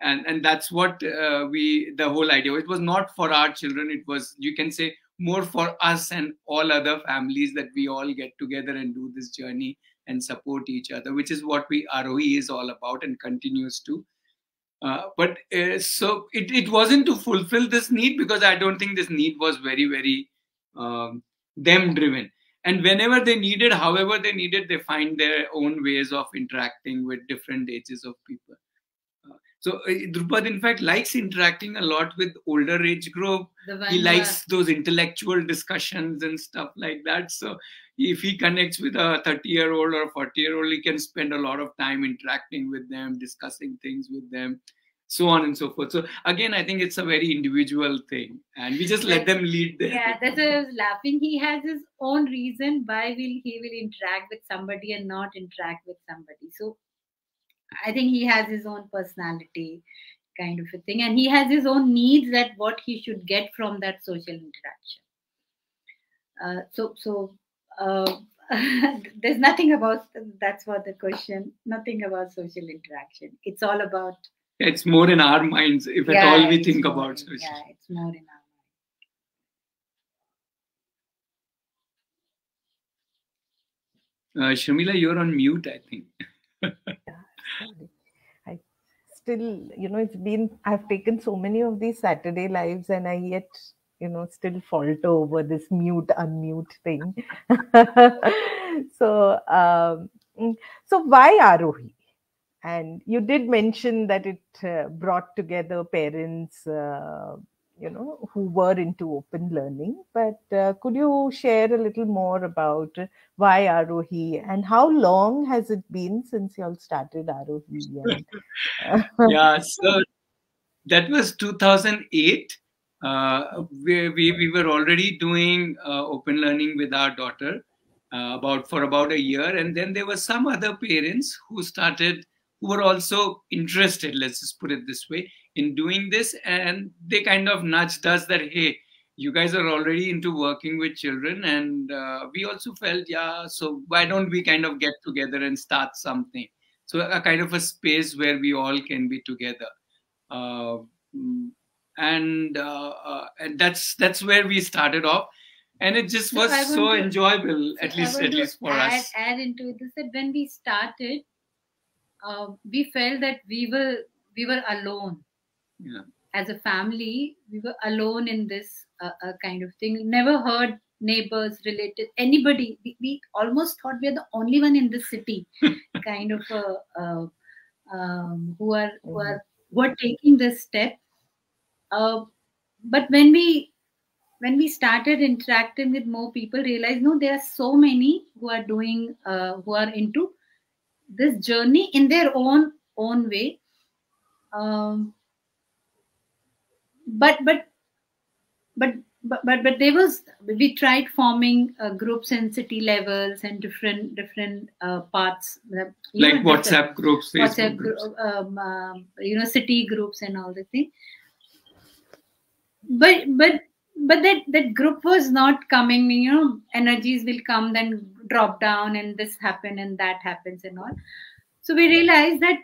And that's what the whole idea was. It was not for our children. It was, you can say, more for us and all other families, that we all get together and do this journey and support each other, which is what Aarohi is all about and continues to. So it wasn't to fulfill this need, because I don't think this need was very, very them driven. And whenever they needed, however they needed, they find their own ways of interacting with different ages of people. So Dhrupad, in fact, likes interacting a lot with older age group. He likes those intellectual discussions and stuff like that. So if he connects with a 30-year-old or a 40-year-old, he can spend a lot of time interacting with them, discussing things with them. so on and so forth. So again, I think it's a very individual thing, and we just let them lead there. Yeah, that's why I was laughing. He has his own reason why he will interact with somebody and not interact with somebody. So I think he has his own personality kind of a thing, and he has his own needs that what he should get from that social interaction. There's nothing about, that's what the question, nothing about social interaction. It's all about, it's more in our minds, if at all we think about social. Yeah, it's more in our minds. Sharmila, you're on mute, I think. I still, I've taken so many of these Saturday lives, and I yet, still falter over this mute, unmute thing. So why Aarohi? And you did mention that it brought together parents, who were into open learning. But could you share a little more about why Aarohi, and how long has it been since you all started Aarohi? Yeah, so that was 2008. We were already doing open learning with our daughter for about a year, and then there were some other parents who were also interested, let's just put it this way, in doing this, and they kind of nudged us that, hey, you guys are already into working with children, and we also felt, yeah, so why don't we kind of get together and start something? So a kind of a space where we all can be together. And that's where we started off, and it just was so enjoyable, at least for us. Add into this that when we started, we felt that we were alone. Yeah. As a family, we were alone in this kind of thing. Never heard neighbors, relatives, anybody. We almost thought we are the only one in the city, kind of who are taking this step. But when we started interacting with more people, realized no, there are so many who are doing, who are into this journey in their own way. But there was, we tried forming groups in city levels and different parts, like WhatsApp groups, Facebook groups. City groups and all the things. But that group was not coming. Energies will come, then drop down, and this happen and that happens and all. So we realized that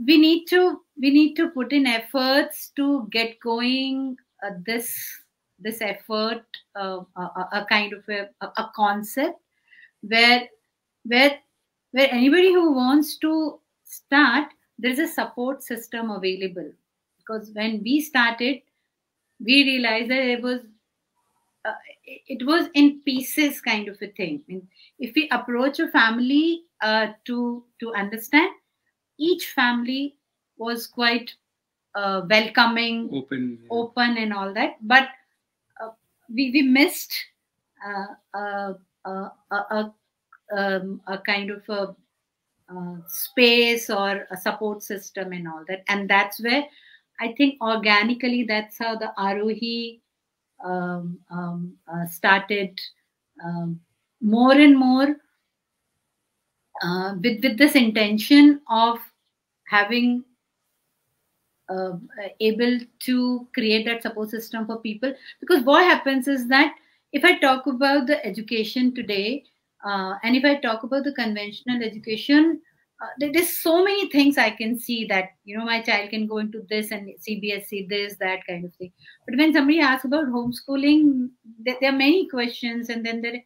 we need to put in efforts to get going this effort, a kind of a concept where anybody who wants to start, there's a support system available. Because when we started, we realized that it was in pieces kind of a thing. I mean, if we approach a family to understand, each family was quite welcoming, open and all that, but we missed a kind of a space or a support system and all that. And that's where I think organically, that's how the Aarohi started more and more with this intention of having able to create that support system for people. Because what happens is that if I talk about the education today, and if I talk about the conventional education, there's so many things I can see that, my child can go into this and CBSE, this, that kind of thing. But when somebody asks about homeschooling, there are many questions, and then there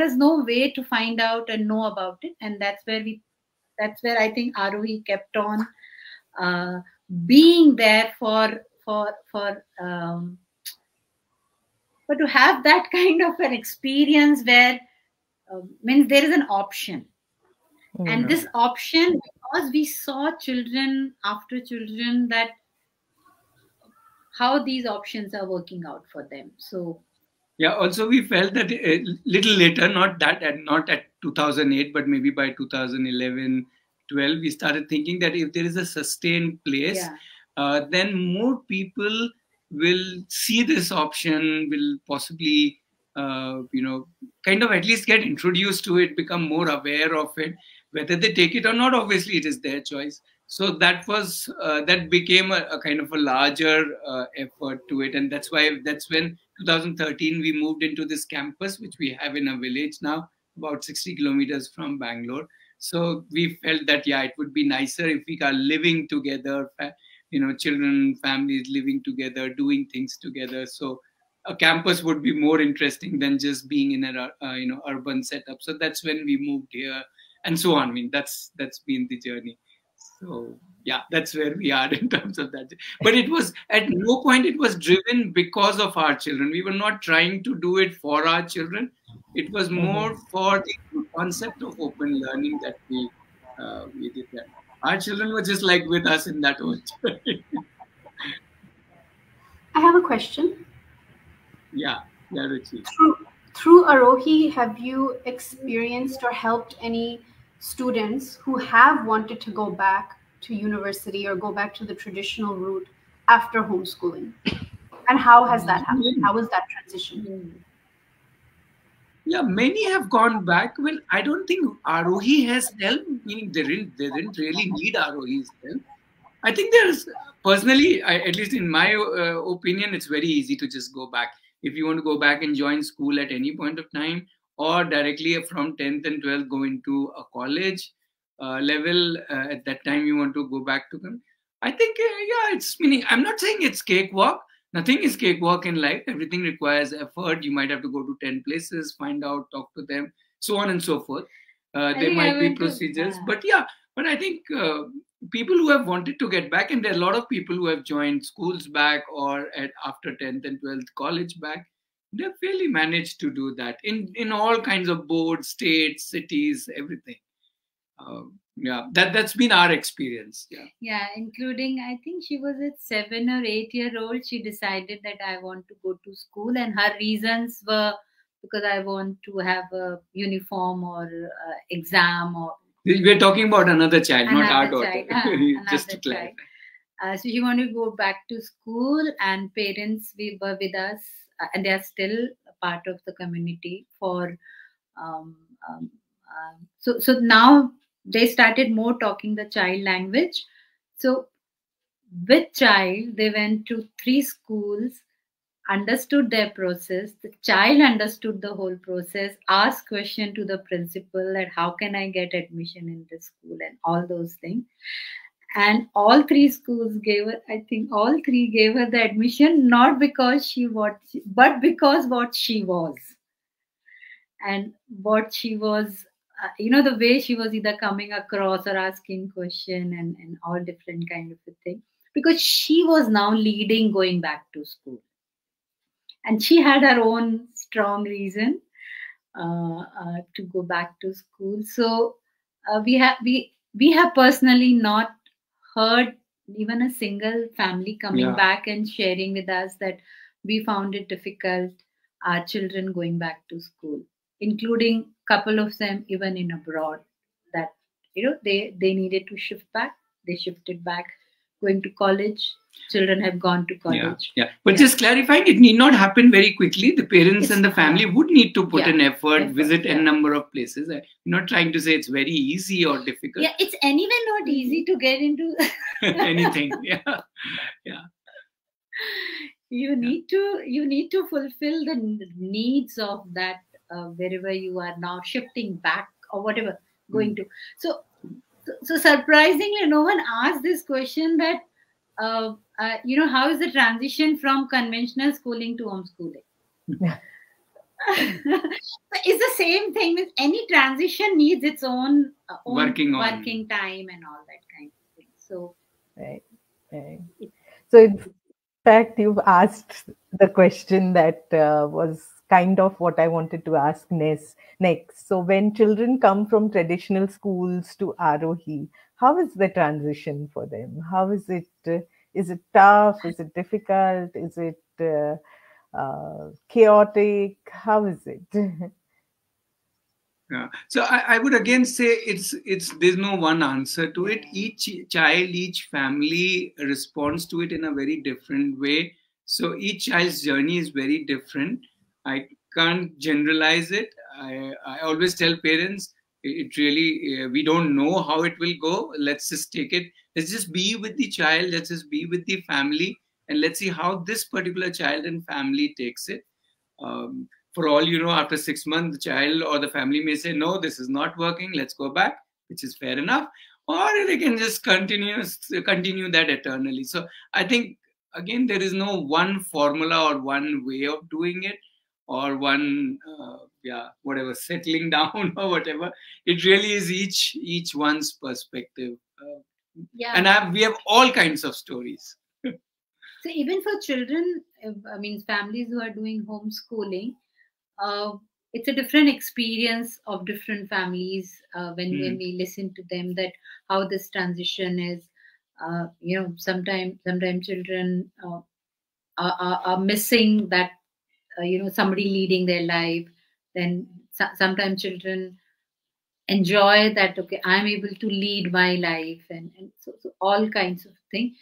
is no way to find out and know about it. And that's where I think Aarohi kept on being there for to have that kind of an experience where means there is an option. And this option, because we saw children after children, that how these options are working out for them. So yeah, also we felt that a little later, not at 2008, but maybe by 2011, 12, we started thinking that if there is a sustained place, then more people will see this option, will possibly, kind of at least get introduced to it, become more aware of it. Whether they take it or not, obviously it is their choice. So that was that became a kind of a larger effort to it, and that's when 2013 we moved into this campus, which we have in a village now, about 60 kilometers from Bangalore. So we felt that it would be nicer if we are living together, children, families living together, doing things together. So a campus would be more interesting than just being in an urban setup. So that's when we moved here, and so on. I mean, that's been the journey. So that's where we are in terms of that. But it was at no point it was driven because of our children. We were not trying to do it for our children. It was more for the concept of open learning that we did that. Our children were just like with us in that whole journey. I have a question. Yeah, Ruchi. Through Aarohi, have you experienced or helped any students who have wanted to go back to university or go back to the traditional route after homeschooling? And how has that happened? How was that transition? Yeah, many have gone back. Well, I don't think Aarohi has help, meaning they didn't really need Aarohi's help. I think there's, personally, at least in my opinion, it's very easy to just go back. If you want to go back and join school at any point of time, or directly from 10th and 12th go into a college level, at that time you want to go back to them. I think, it's meaning, I'm not saying it's cakewalk. Nothing is cakewalk in life. Everything requires effort. You might have to go to 10 places, find out, talk to them, so on and so forth. There might be procedures, but I think people who have wanted to get back, and there are a lot of people who have joined schools back or after 10th and 12th college back, they've really managed to do that in all kinds of boards, states, cities, everything. That's been our experience. Including, I think she was at 7 or 8 year old. She decided that I want to go to school, and her reasons were because I want to have a uniform or exam. Or we're talking about another child, not our daughter. Just to clarify. So she wanted to go back to school, and parents were with us, and they are still a part of the community for. So now they started more talking the child language. So with child, they went to 3 schools, understood their process. The child understood the whole process, asked question to the principal that how can I get admission in this school and all those things. And all 3 schools gave her, I think all 3 gave her the admission, not because but because what she was. And what she was, the way she was either coming across or asking question and all different kind of a thing. Because she was now leading going back to school. And she had her own strong reason to go back to school. So we have personally not heard even a single family coming back and sharing with us that we found it difficult, our children going back to school, including couple of them even in abroad, that they needed to shift back. They shifted back, going to college. Children have gone to college. But just clarifying, it need not happen very quickly. The parents and the family would need to put an effort, visit a number of places. I'm not trying to say it's very easy or difficult. It's anyway not easy to get into anything. You need to fulfill the needs of that wherever you are now shifting back or whatever going to. So surprisingly, no one asked this question that how is the transition from conventional schooling to homeschooling? It's the same thing with any transition needs its own working time and all that kind of thing. So right. So in fact, you've asked the question that was kind of what I wanted to ask next. So when children come from traditional schools to Aarohi, how is the transition for them? How is it? Is it tough? Is it difficult? Is it chaotic? How is it? Yeah. So I would again say it's there's no one answer to it. Each child, each family responds to it in a very different way. So each child's journey is very different. I can't generalize it. I always tell parents it really we don't know how it will go. Let's just take it. Let's just be with the child. Let's just be with the family, and let's see how this particular child and family takes it. For all you know, after 6 months, the child or the family may say, no, this is not working, let's go back, which is fair enough. Or they can just continue that eternally. So I think, again, there is no one formula or one way of doing it or one, whatever, settling down or whatever. It really is each one's perspective. And we have all kinds of stories. So even for children, I mean, families who are doing homeschooling, it's a different experience of different families when we listen to them, that how this transition is. Sometimes children are missing that somebody leading their life. Then sometimes children enjoy that, okay, I'm able to lead my life, and so all kinds of things.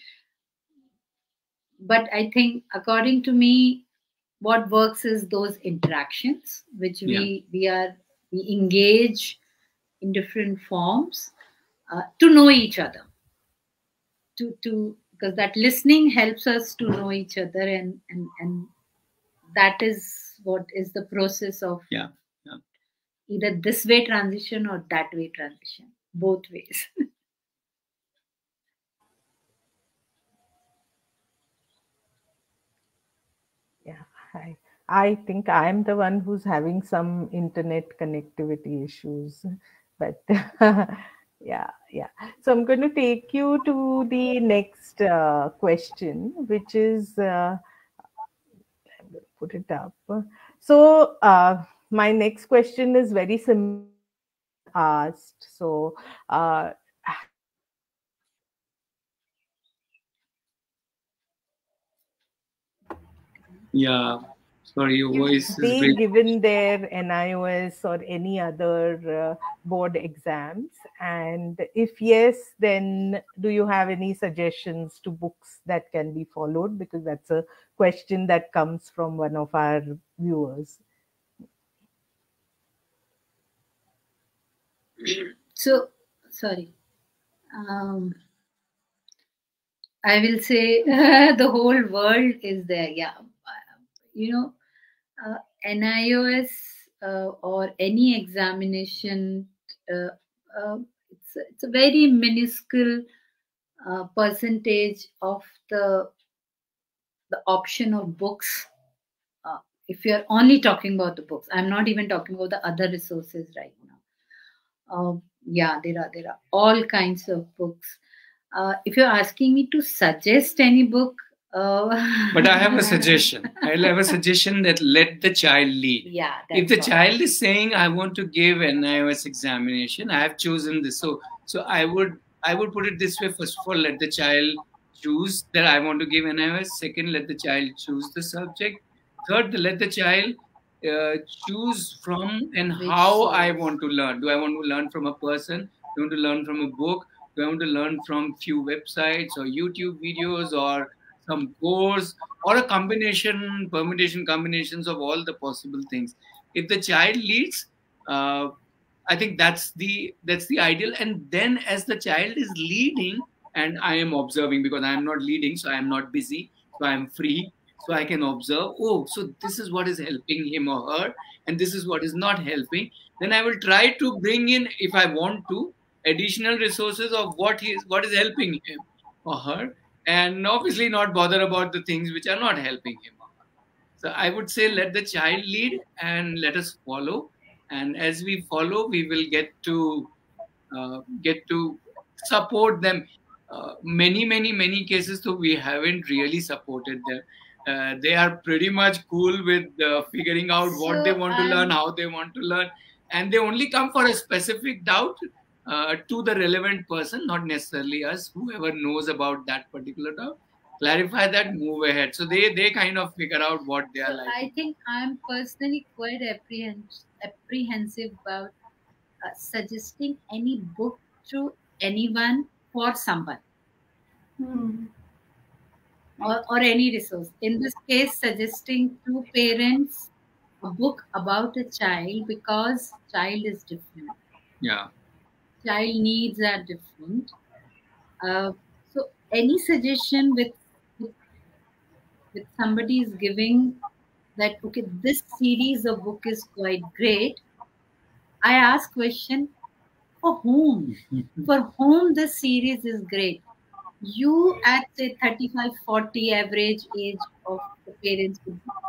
But I think, according to me, what works is those interactions which we engage in different forms to know each other, to because that listening helps us to know each other, and that is what is the process of either this way transition or that way transition, both ways. Yeah, I think I'm the one who's having some internet connectivity issues, but yeah. So I'm going to take you to the next question, which is, I'm going to put it up. So my next question is very similar asked. So Yeah. Sorry, your voice is they breaking. given their NIOS or any other board exams? And if yes, then do you have any suggestions to books that can be followed? Because that's a question that comes from one of our viewers. So, sorry. I will say the whole world is there. Yeah. NIOS or any examination, it's a very minuscule percentage of the option of books. If you're only talking about the books, I'm not even talking about the other resources right now. There are all kinds of books. If you're asking me to suggest any book, but I have a suggestion. I'll have a suggestion that let the child lead. Yeah. If the child is saying, I want to give an NIOS examination, I have chosen this. So I would put it this way. First of all, let the child choose that I want to give NIOS. Second, let the child choose the subject. Third, let the child choose from and how I want to learn. Do I want to learn from a person? Do I want to learn from a book? Do I want to learn from few websites or YouTube videos or some course, or a combinations of all the possible things? If the child leads, I think that's the ideal. And then as the child is leading, and I am observing, because I am not leading, so I am not busy, so I am free, so I can observe, oh, so this is what is helping him or her, and this is what is not helping. Then I will try to bring in, if I want to, additional resources of what is helping him or her, and obviously not bother about the things which are not helping him or her. So I would say let the child lead and let us follow. And as we follow, we will get to support them. Many cases, though, we haven't really supported them. They are pretty much cool with figuring out what they want to learn, how they want to learn, and they only come for a specific doubt to the relevant person, not necessarily us. Whoever knows about that particular doubt, clarify that, move ahead. So they kind of figure out what they are like. I think I'm personally quite apprehensive about suggesting any book to anyone for someone. Or any resource. In this case, suggesting to parents a book about a child because child is different. Yeah. Child needs are different. So any suggestion with somebody is giving that, okay, this series of book is quite great. I ask question, for whom? For whom this series is great? You at say 35, 40 average age of the parents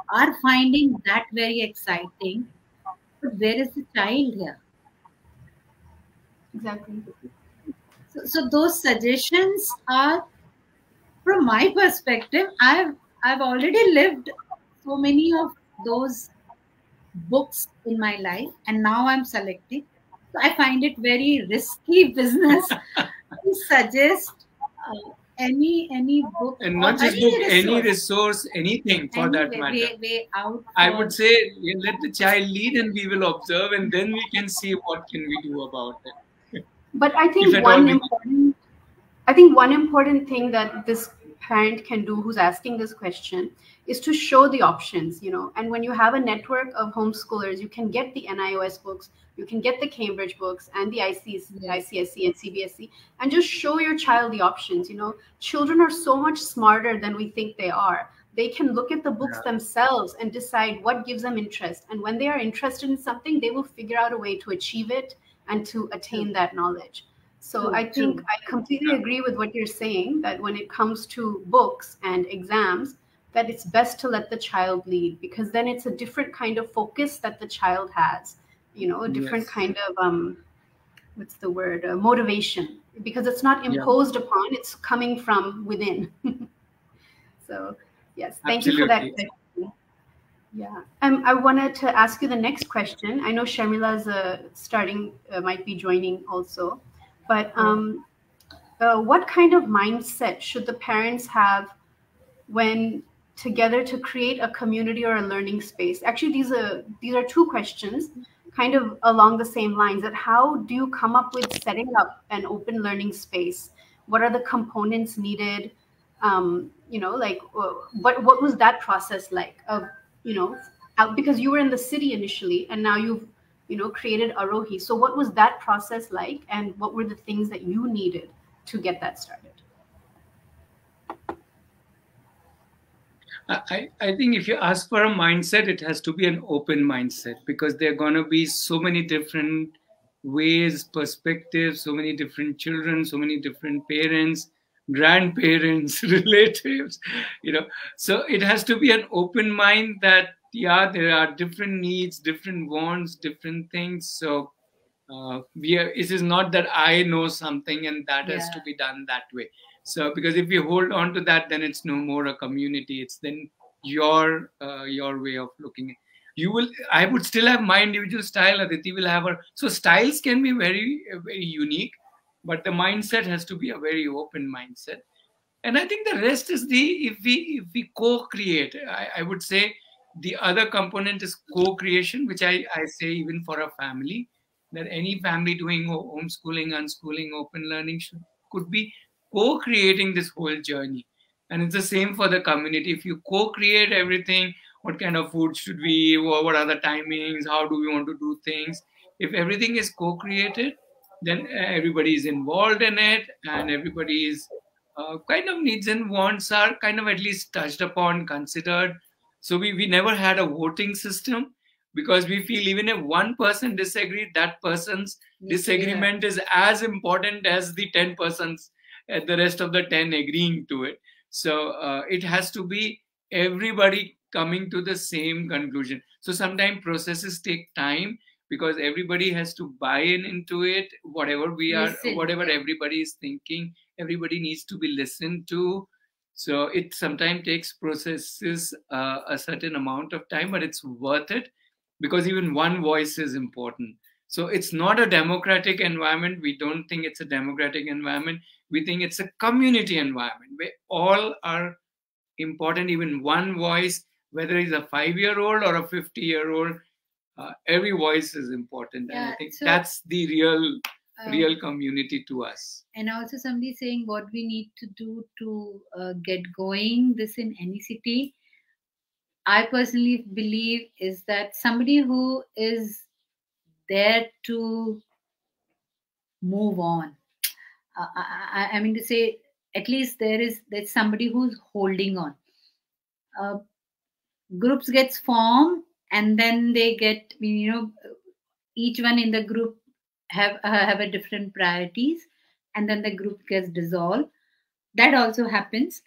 are finding that very exciting. But where is the child here? Exactly. So those suggestions are, from my perspective, I've already lived so many of those books in my life, and now I'm selecting. So I find it very risky business to suggest any book And or not just book, any resource. resource, anything for Any that matter. way out. I would say let the child lead and we will observe, and then we can see what can we do about it. But I If think at all one important thing that this parent can do who's asking this question is to show the options, and when you have a network of homeschoolers, you can get the NIOS books, you can get the Cambridge books and the ICSE and CBSE, and just show your child the options. Children are so much smarter than we think they are. They can look at the books themselves and decide what gives them interest, and when they are interested in something, they will figure out a way to achieve it and to attain that knowledge. So I think I completely agree with what you're saying, that when it comes to books and exams, that it's best to let the child lead, because then it's a different kind of focus that the child has, a different kind of, what's the word, motivation, because it's not imposed upon, it's coming from within. So yes, thank you for that question. Yeah. I wanted to ask you the next question. I know Sharmila's might be joining also. But what kind of mindset should the parents have when together to create a community or a learning space? Actually, these are two questions kind of along the same lines, that how do you come up with setting up an open learning space? What are the components needed? What was that process like of, because you were in the city initially and now you've created Aarohi. So what was that process like, and what were the things that you needed to get that started? I think if you ask for a mindset, it has to be an open mindset, because there are going to be so many different ways, perspectives, so many different children, so many different parents, grandparents, relatives, So it has to be an open mind that, there are different needs, different wants, different things. So it is not that I know something and that has to be done that way. So because if you hold on to that, then it's no more a community. It's then your way of looking. I would still have my individual style. Aditi will have her. So styles can be very, very unique, but the mindset has to be a very open mindset. And I think the rest is if we co-create. I would say the other component is co-creation, which I say even for a family, that any family doing homeschooling, unschooling, open learning could be co-creating this whole journey. And it's the same for the community. If you co-create everything, what kind of food should we eat, what are the timings, how do we want to do things? If everything is co-created, then everybody is involved in it, and everybody is kind of needs and wants are kind of at least touched upon, considered. So we never had a voting system, because we feel even if one person disagreed, that person's disagreement is as important as the 10 persons, the rest of the 10 agreeing to it. So it has to be everybody coming to the same conclusion. So sometimes processes take time, because everybody has to buy into it. Whatever everybody is thinking, everybody needs to be listened to. So it sometimes takes processes a certain amount of time, but it's worth it, because even one voice is important. So it's not a democratic environment. We don't think it's a democratic environment. We think it's a community environment where all are important. Even one voice, whether it's a 5-year-old or a 50-year-old, every voice is important, and I think so, that's the real community to us. And also somebody saying what we need to do to get going this in any city. I personally believe is that somebody who is there to move on. I mean to say, at least there's somebody who's holding on. Groups gets formed, and then they get, each one in the group have a different priorities, and then the group gets dissolved. That also happens.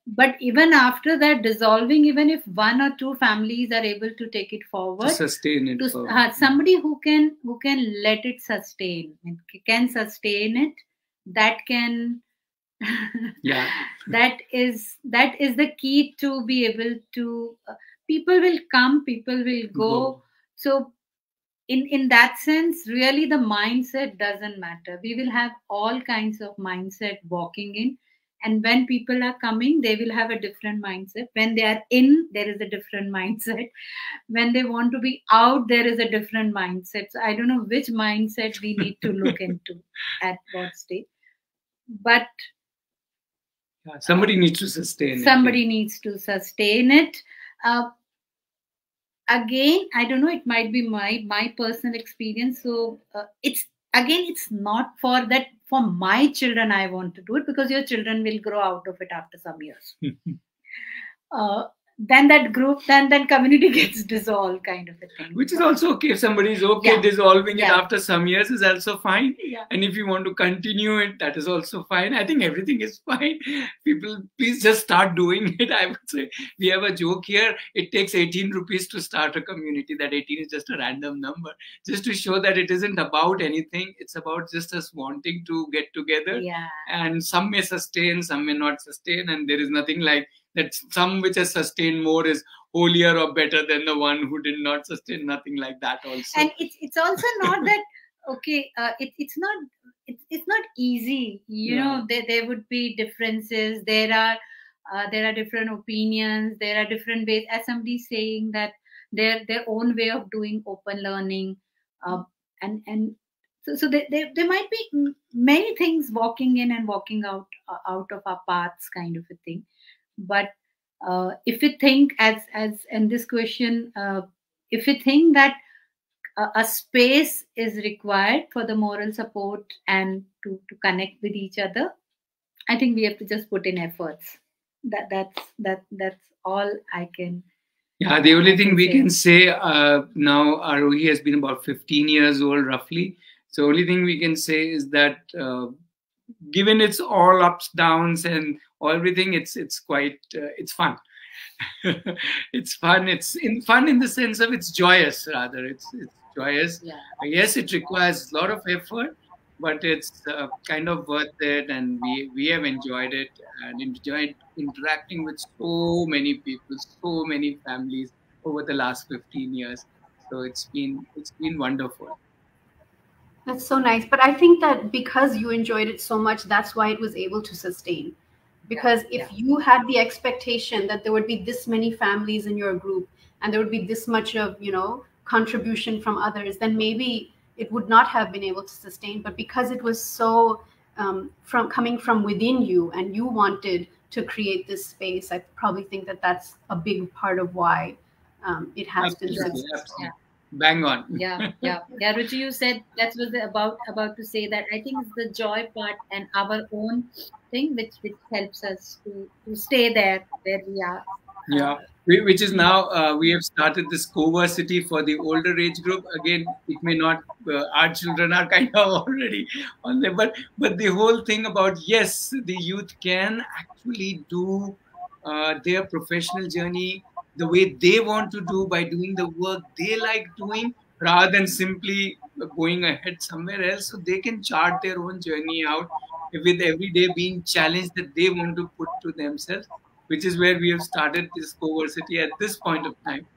But even after that dissolving, even if one or two families are able to take it forward, to sustain it, somebody who can let it sustain, can sustain it, that can yeah, that is the key to be able to people will come, people will go. So in that sense, really the mindset doesn't matter. We will have all kinds of mindset walking in, and when people are coming, they will have a different mindset. When they are in, there is a different mindset. When they want to be out, there is a different mindset. So I don't know which mindset we need to look into at what stage. But somebody needs to sustain it. Somebody needs to sustain it. Again, I don't know, it might be my personal experience. So it's not for that, for my children I want to do it, because your children will grow out of it after some years. Then that group, then community gets dissolved, kind of a thing. Which is also okay. If somebody is okay dissolving it after some years, is also fine. And if you want to continue it, that is also fine. I think everything is fine. People, please just start doing it. I would say, we have a joke here. It takes 18 rupees to start a community. That 18 is just a random number, just to show that it isn't about anything. It's about just us wanting to get together. And some may sustain, some may not sustain. And there is nothing like that some which has sustained more is holier or better than the one who did not sustain. Nothing like that also. And it's also not that, okay, it's not easy. You know, there would be differences. There are different opinions. There are different ways. As somebody saying that their own way of doing open learning, and so there might be many things walking in and walking out of our paths, kind of a thing. But if we think as in this question, if we think that a space is required for the moral support and to connect with each other, I think we have to just put in efforts. That's all I can. Yeah, the only thing we can say now, Aarohi has been about 15 years old roughly. So only thing we can say is that given its all ups, downs, and everything, it's quite it's fun. It's fun. It's fun in the sense of it's joyous, rather. It's joyous. Yes, it requires a lot of effort, but it's kind of worth it, and we have enjoyed it and enjoyed interacting with so many people, so many families over the last 15 years. So it's been wonderful. That's so nice. But I think that because you enjoyed it so much, that's why it was able to sustain. Because if you had the expectation that there would be this many families in your group and there would be this much of, contribution from others, then maybe it would not have been able to sustain. But because it was so coming from within you and you wanted to create this space, I probably think that that's a big part of why it has been successful. Bang on. Yeah. Ruchi, you said that was about to say that I think it's the joy part and our own thing which helps us to stay there where we are. Yeah, which is now we have started this conversity for the older age group. Again, it may not, our children are kind of already on there, but the whole thing about, yes, the youth can actually do their professional journey the way they want to do, by doing the work they like doing, rather than simply going ahead somewhere else. So they can chart their own journey out with every day being challenged that they want to put to themselves, which is where we have started this conversity at this point of time.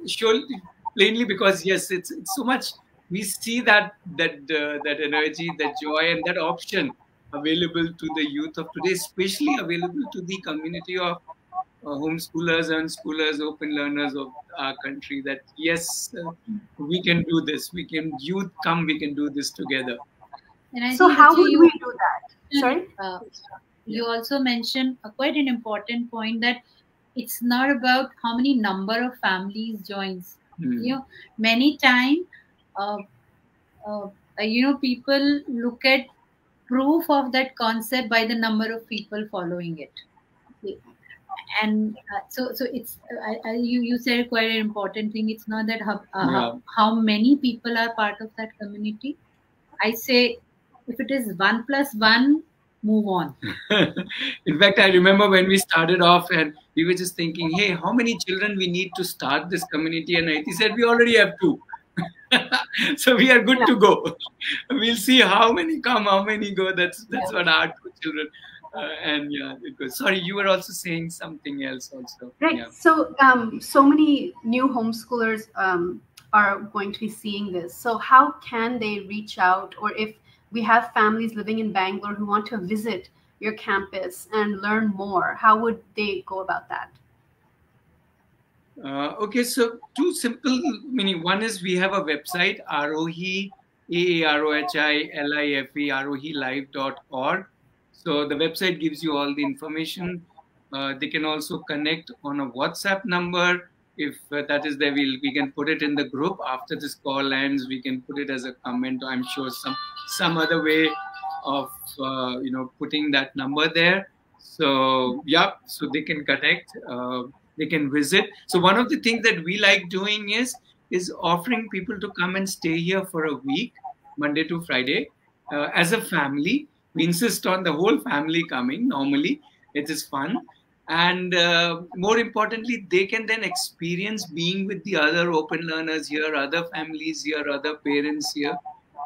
Surely, plainly, because yes, it's so much. We see that energy, that joy, and that option available to the youth of today, especially available to the community of homeschoolers, unschoolers, open learners of our country that yes, we can do this. We can, you come, we can do this together. And I So think, how Ruchi, would we do that? Sorry? You also mentioned quite an important point, that it's not about how many number of families joins. You know, many times, people look at proof of that concept by the number of people following it. And so it's you said quite an important thing. It's not that how many people are part of that community. I say, if it is 1 + 1, move on. In fact, I remember when we started off and we were just thinking, hey, how many children we need to start this community? And Aditi said, we already have 2. So we are good to go. We'll see how many come, how many go. That's what our 2 children. And yeah, it goes. Sorry, you were also saying something else also. Right. Yeah. So so many new homeschoolers are going to be seeing this. So how can they reach out, or if we have families living in Bangalore who want to visit your campus and learn more, how would they go about that? Okay, so 2 simple meaning. One is we have a website, Aarohi, AAROHILIFE, aarohilive.org. So the website gives you all the information. They can also connect on a WhatsApp number. If that is there, we can put it in the group. After this call ends, we can put it as a comment. I'm sure some other way of putting that number there. So yeah, so they can connect. They can visit. So one of the things that we like doing is offering people to come and stay here for a week, Monday to Friday, as a family. We insist on the whole family coming. Normally, it is fun. And more importantly, they can then experience being with the other open learners here, other families here, other parents here.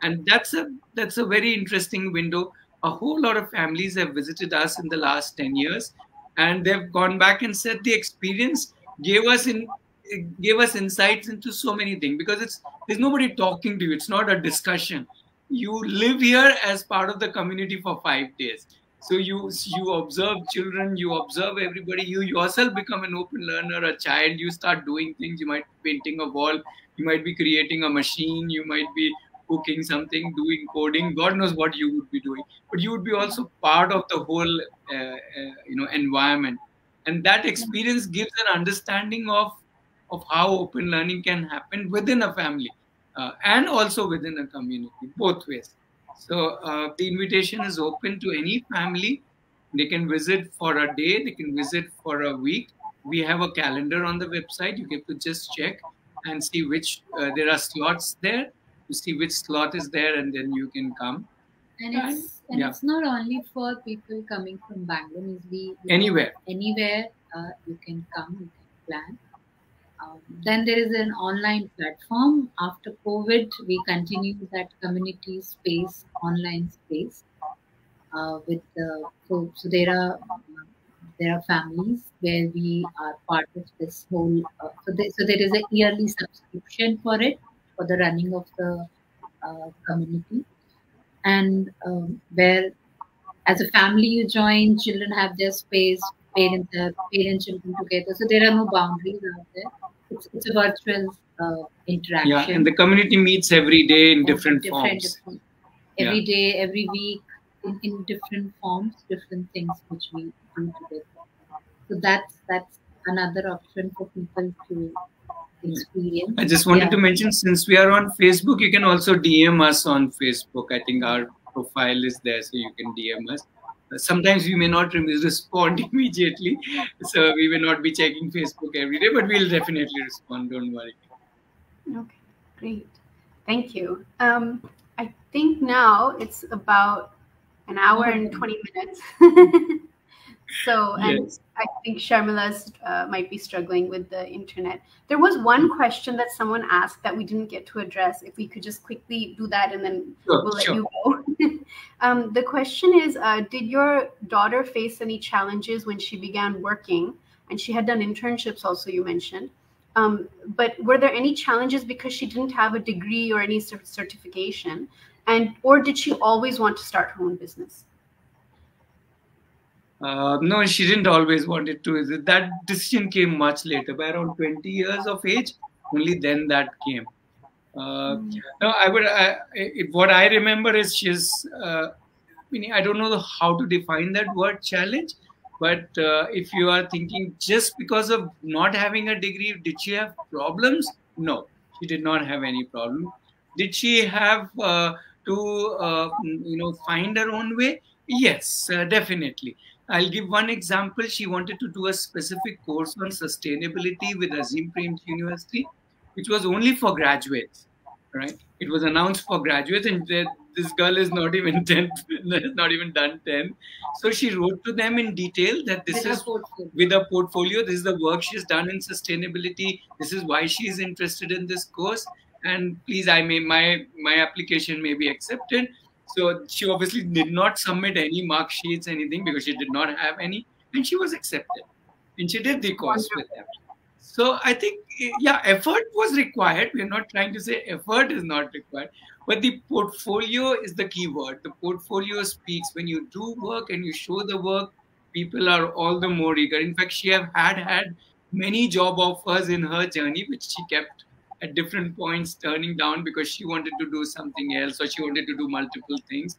And that's a very interesting window. A whole lot of families have visited us in the last 10 years. And they've gone back and said the experience gave us insights into so many things, because there's nobody talking to you. It's not a discussion. You live here as part of the community for 5 days. So you observe children, you observe everybody, you yourself become an open learner, a child, you start doing things. You might be painting a wall, you might be creating a machine, you might be cooking something, doing coding, God knows what you would be doing. But you would be also part of the whole environment. And that experience gives an understanding of how open learning can happen within a family and also within a community, both ways. So the invitation is open to any family. They can visit for a day, they can visit for a week. We have a calendar on the website. You get to just check and see which, there are slots there. You see which slot is there, and then you can come. And it's not only for people coming from Bangalore. Anywhere you can come, you can plan. Then there is an online platform. After COVID, we continue that community space, online space. So there are families where we are part of this whole. So there is a yearly subscription for it, for the running of the community, and where as a family you join, children have their space, parents children together. So there are no boundaries out there. It's a virtual interaction. Yeah, and the community meets every day in different forms. Every day, every week, in different forms, different things which we do together. So that's another option for people to experience. I just wanted to mention, since we are on Facebook, you can also DM us on Facebook. I think our profile is there, so you can DM us. Sometimes we may not respond immediately, so we will not be checking Facebook every day, but we'll definitely respond. Don't worry. Okay, great. Thank you. I think now it's about an hour and 20 minutes. So, and yes. I think Sharmila's might be struggling with the internet. There was one question that someone asked that we didn't get to address. If we could just quickly do that, and then we'll let you go. The question is, did your daughter face any challenges when she began working? And she had done internships also, you mentioned. But were there any challenges because she didn't have a degree or any certification? Or did she always want to start her own business? No, she didn't always want it to. That decision came much later, by around 20 years of age. Only then that came. No, what I remember is meaning I don't know how to define that word challenge, but if you are thinking just because of not having a degree, did she have problems? No, she did not have any problem. Did she have to find her own way? Yes, definitely. I'll give one example. She wanted to do a specific course on sustainability with Azim Premji University, which was only for graduates, right? It was announced for graduates, and this girl is not even 10, not even done 10. So she wrote to them in detail that this is with a portfolio. This is the work she's done in sustainability. This is why she is interested in this course. And please, my application may be accepted. So she obviously did not submit any mark sheets, anything, because she did not have any, and she was accepted. And she did the course with them. So I think, yeah, effort was required. We're not trying to say effort is not required, but the portfolio is the key word. The portfolio speaks. When you do work and you show the work, people are all the more eager. In fact, she have had many job offers in her journey, which she kept at different points turning down because she wanted to do something else, or she wanted to do multiple things,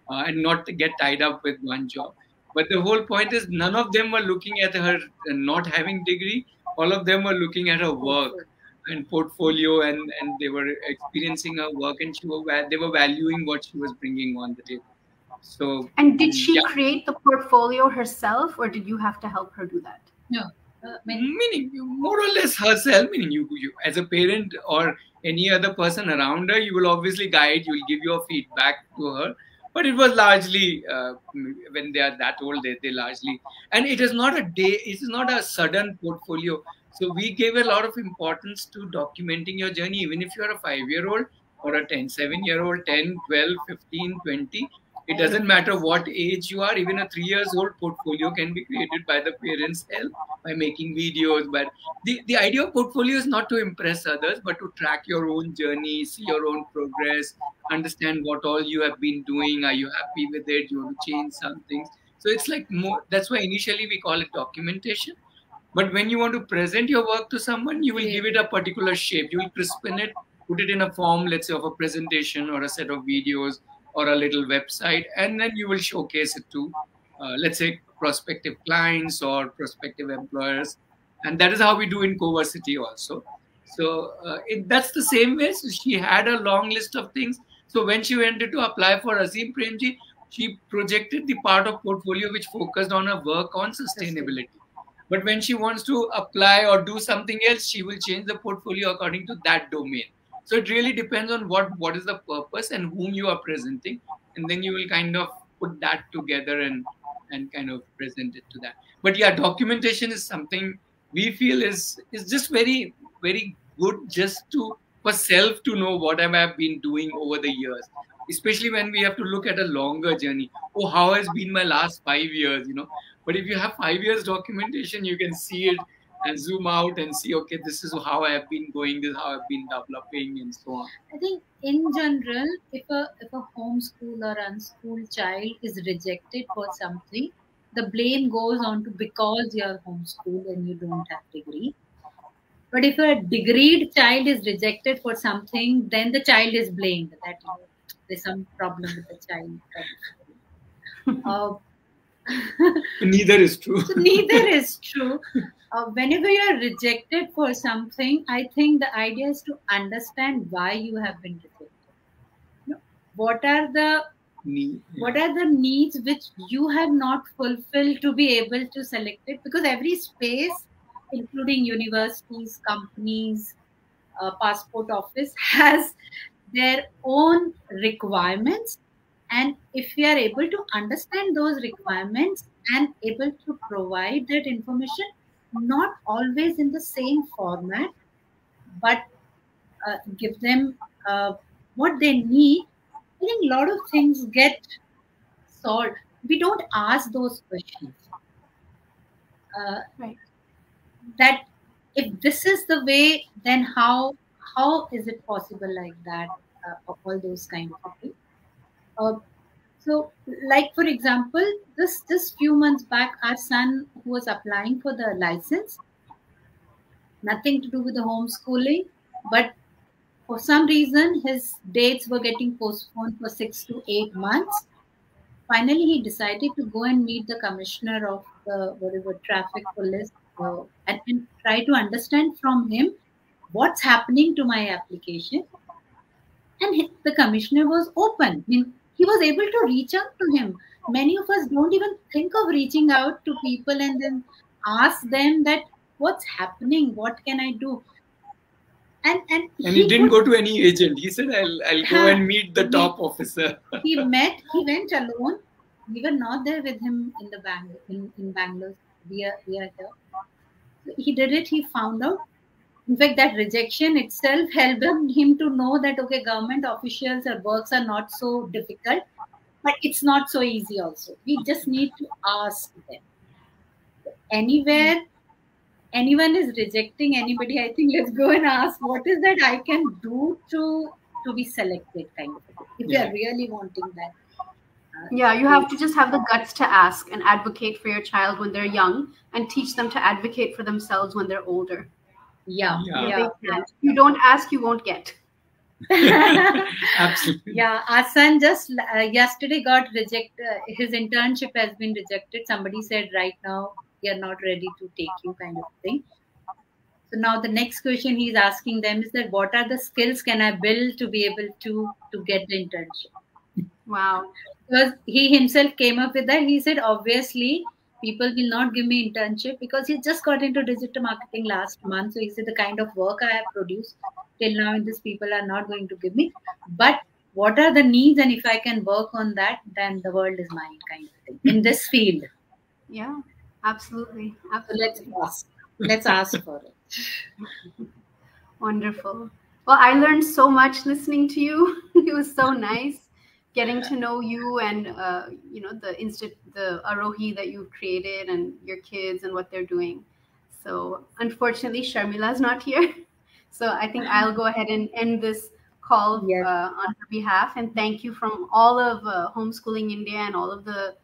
and not to get tied up with one job. But the whole point is none of them were looking at her not having degree. All of them were looking at her work and portfolio, and they were experiencing her work, and they were valuing what she was bringing on the table. So, and did she create the portfolio herself, or did you have to help her do that? No. Meaning more or less herself, meaning you as a parent or any other person around her, you will obviously guide, you will give your feedback to her. But it was largely when they are that old, they largely, and it is not a sudden portfolio. So we gave a lot of importance to documenting your journey, even if you are a 5-year-old or a 7-year-old, 10, 12, 15, 20. It doesn't matter what age you are. Even a 3 years old portfolio can be created by the parents' help, by making videos. But the idea of portfolio is not to impress others, but to track your own journey, see your own progress, understand what all you have been doing. Are you happy with it? You want to change some things. So it's like more. That's why initially we call it documentation. But when you want to present your work to someone, you will give it a particular shape. You will crispen it, put it in a form, let's say, of a presentation or a set of videos or a little website, and then you will showcase it to, let's say, prospective clients or prospective employers. And that is how we do in Coversity also. So that's the same way. So she had a long list of things. So when she wanted to apply for Azim Premji, she projected the part of portfolio which focused on her work on sustainability. But when she wants to apply or do something else, she will change the portfolio according to that domain. So it really depends on what is the purpose and whom you are presenting. And then you will kind of put that together and kind of present it to that. But yeah, documentation is something we feel is just very, very good just for self to know what I have been doing over the years. Especially when we have to look at a longer journey. Oh, how has been my last 5 years, But if you have 5 years documentation, you can see it and zoom out and see, okay, this is how I have been going, this is how I've been developing, and so on. I think in general, if a homeschool or unschooled child is rejected for something, the blame goes on to because you are homeschooled and you don't have degree. But if a degreed child is rejected for something, then the child is blamed that there's some problem with the child. Neither is true. So neither is true. Whenever you are rejected for something, I think the idea is to understand why you have been rejected. What are the needs which you have not fulfilled to be able to select it? Because every space, including universities, companies, passport office, has their own requirements. And if we are able to understand those requirements and able to provide that information, not always in the same format, but give them what they need, I think a lot of things get solved. We don't ask those questions. Right. That if this is the way, then how is it possible like that? All those kind of things. So, like for example, this few months back, our son who was applying for the license, nothing to do with the homeschooling, but for some reason his dates were getting postponed for 6 to 8 months. Finally, he decided to go and meet the commissioner of the whatever traffic police and try to understand from him what's happening to my application. And the commissioner was open. I mean, he was able to reach out to him. Many of us don't even think of reaching out to people and then ask them that what's happening, what can I do? And he didn't go to any agent. He said, I'll go and meet the top officer. He went alone. We were not there with him in the in Bangalore. We are here. So he did it. He found out. In fact, that rejection itself helped him to know that, okay, government officials or works are not so difficult, but it's not so easy also. We just need to ask them. Anywhere anyone is rejecting anybody, I think let's go and ask what is that I can do to be selected, kind of thing, if you are really wanting that. You have to just have the guts to ask and advocate for your child when they're young and teach them to advocate for themselves when they're older. If you don't ask, you won't get. Absolutely. Our son just yesterday got rejected. His internship has been rejected. Somebody said right now we are not ready to take you, kind of thing. So now the next question he's asking them is that what are the skills can I build to be able to get the internship? Wow. Because he himself came up with that. He said, obviously, people will not give me internship because he just got into digital marketing last month. So he said the kind of work I have produced till now, these people are not going to give me. But what are the needs? And if I can work on that, then the world is mine, kind of thing, in this field. Yeah, absolutely. So let's ask for it. Wonderful. Well, I learned so much listening to you. It was so nice getting to know you and the Aarohi that you've created and your kids and what they're doing. So unfortunately, Sharmila is not here. So I think I'll go ahead and end this call on her behalf. And thank you from all of Homeschooling India and all of the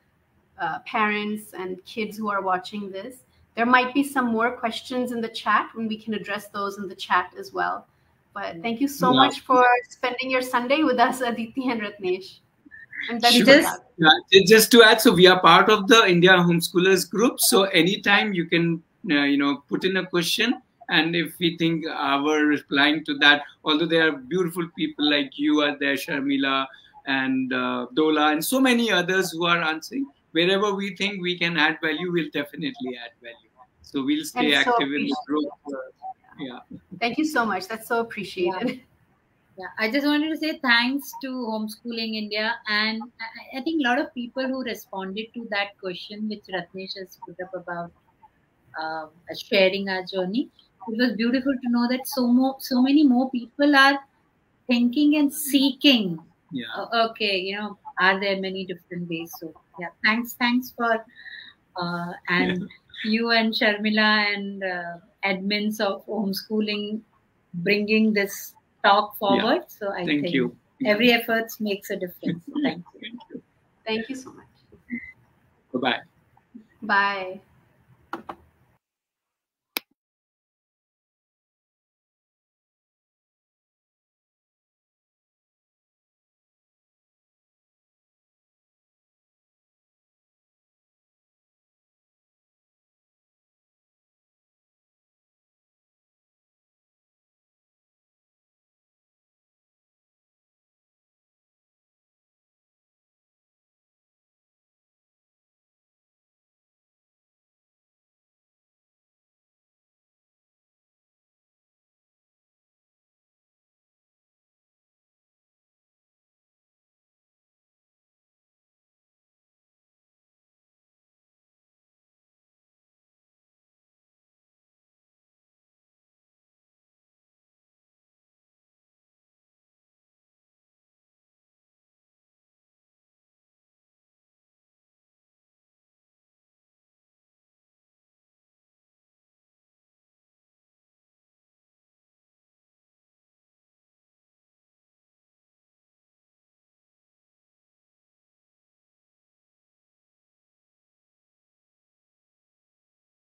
parents and kids who are watching this. There might be some more questions in the chat and we can address those in the chat as well. But thank you so much for spending your Sunday with us, Aditi and Ratnesh. And just to add, so we are part of the India Homeschoolers group. So anytime you can, put in a question. And if we think our replying to that, although there are beautiful people like you are there, Sharmila and Dola, and so many others who are answering, wherever we think we can add value, we'll definitely add value. So we'll stay active in the group. Thank you so much. That's so appreciated. I just wanted to say thanks to Homeschooling India. And I think a lot of people who responded to that question, which Ratnesh has put up about sharing our journey. It was beautiful to know that so many more people are thinking and seeking. Are there many different ways? So thanks for and you and Sharmila and admins of Homeschooling bringing this talk forward. So I think every effort makes a difference. Thank you. Thank you so much. Bye-bye. Bye.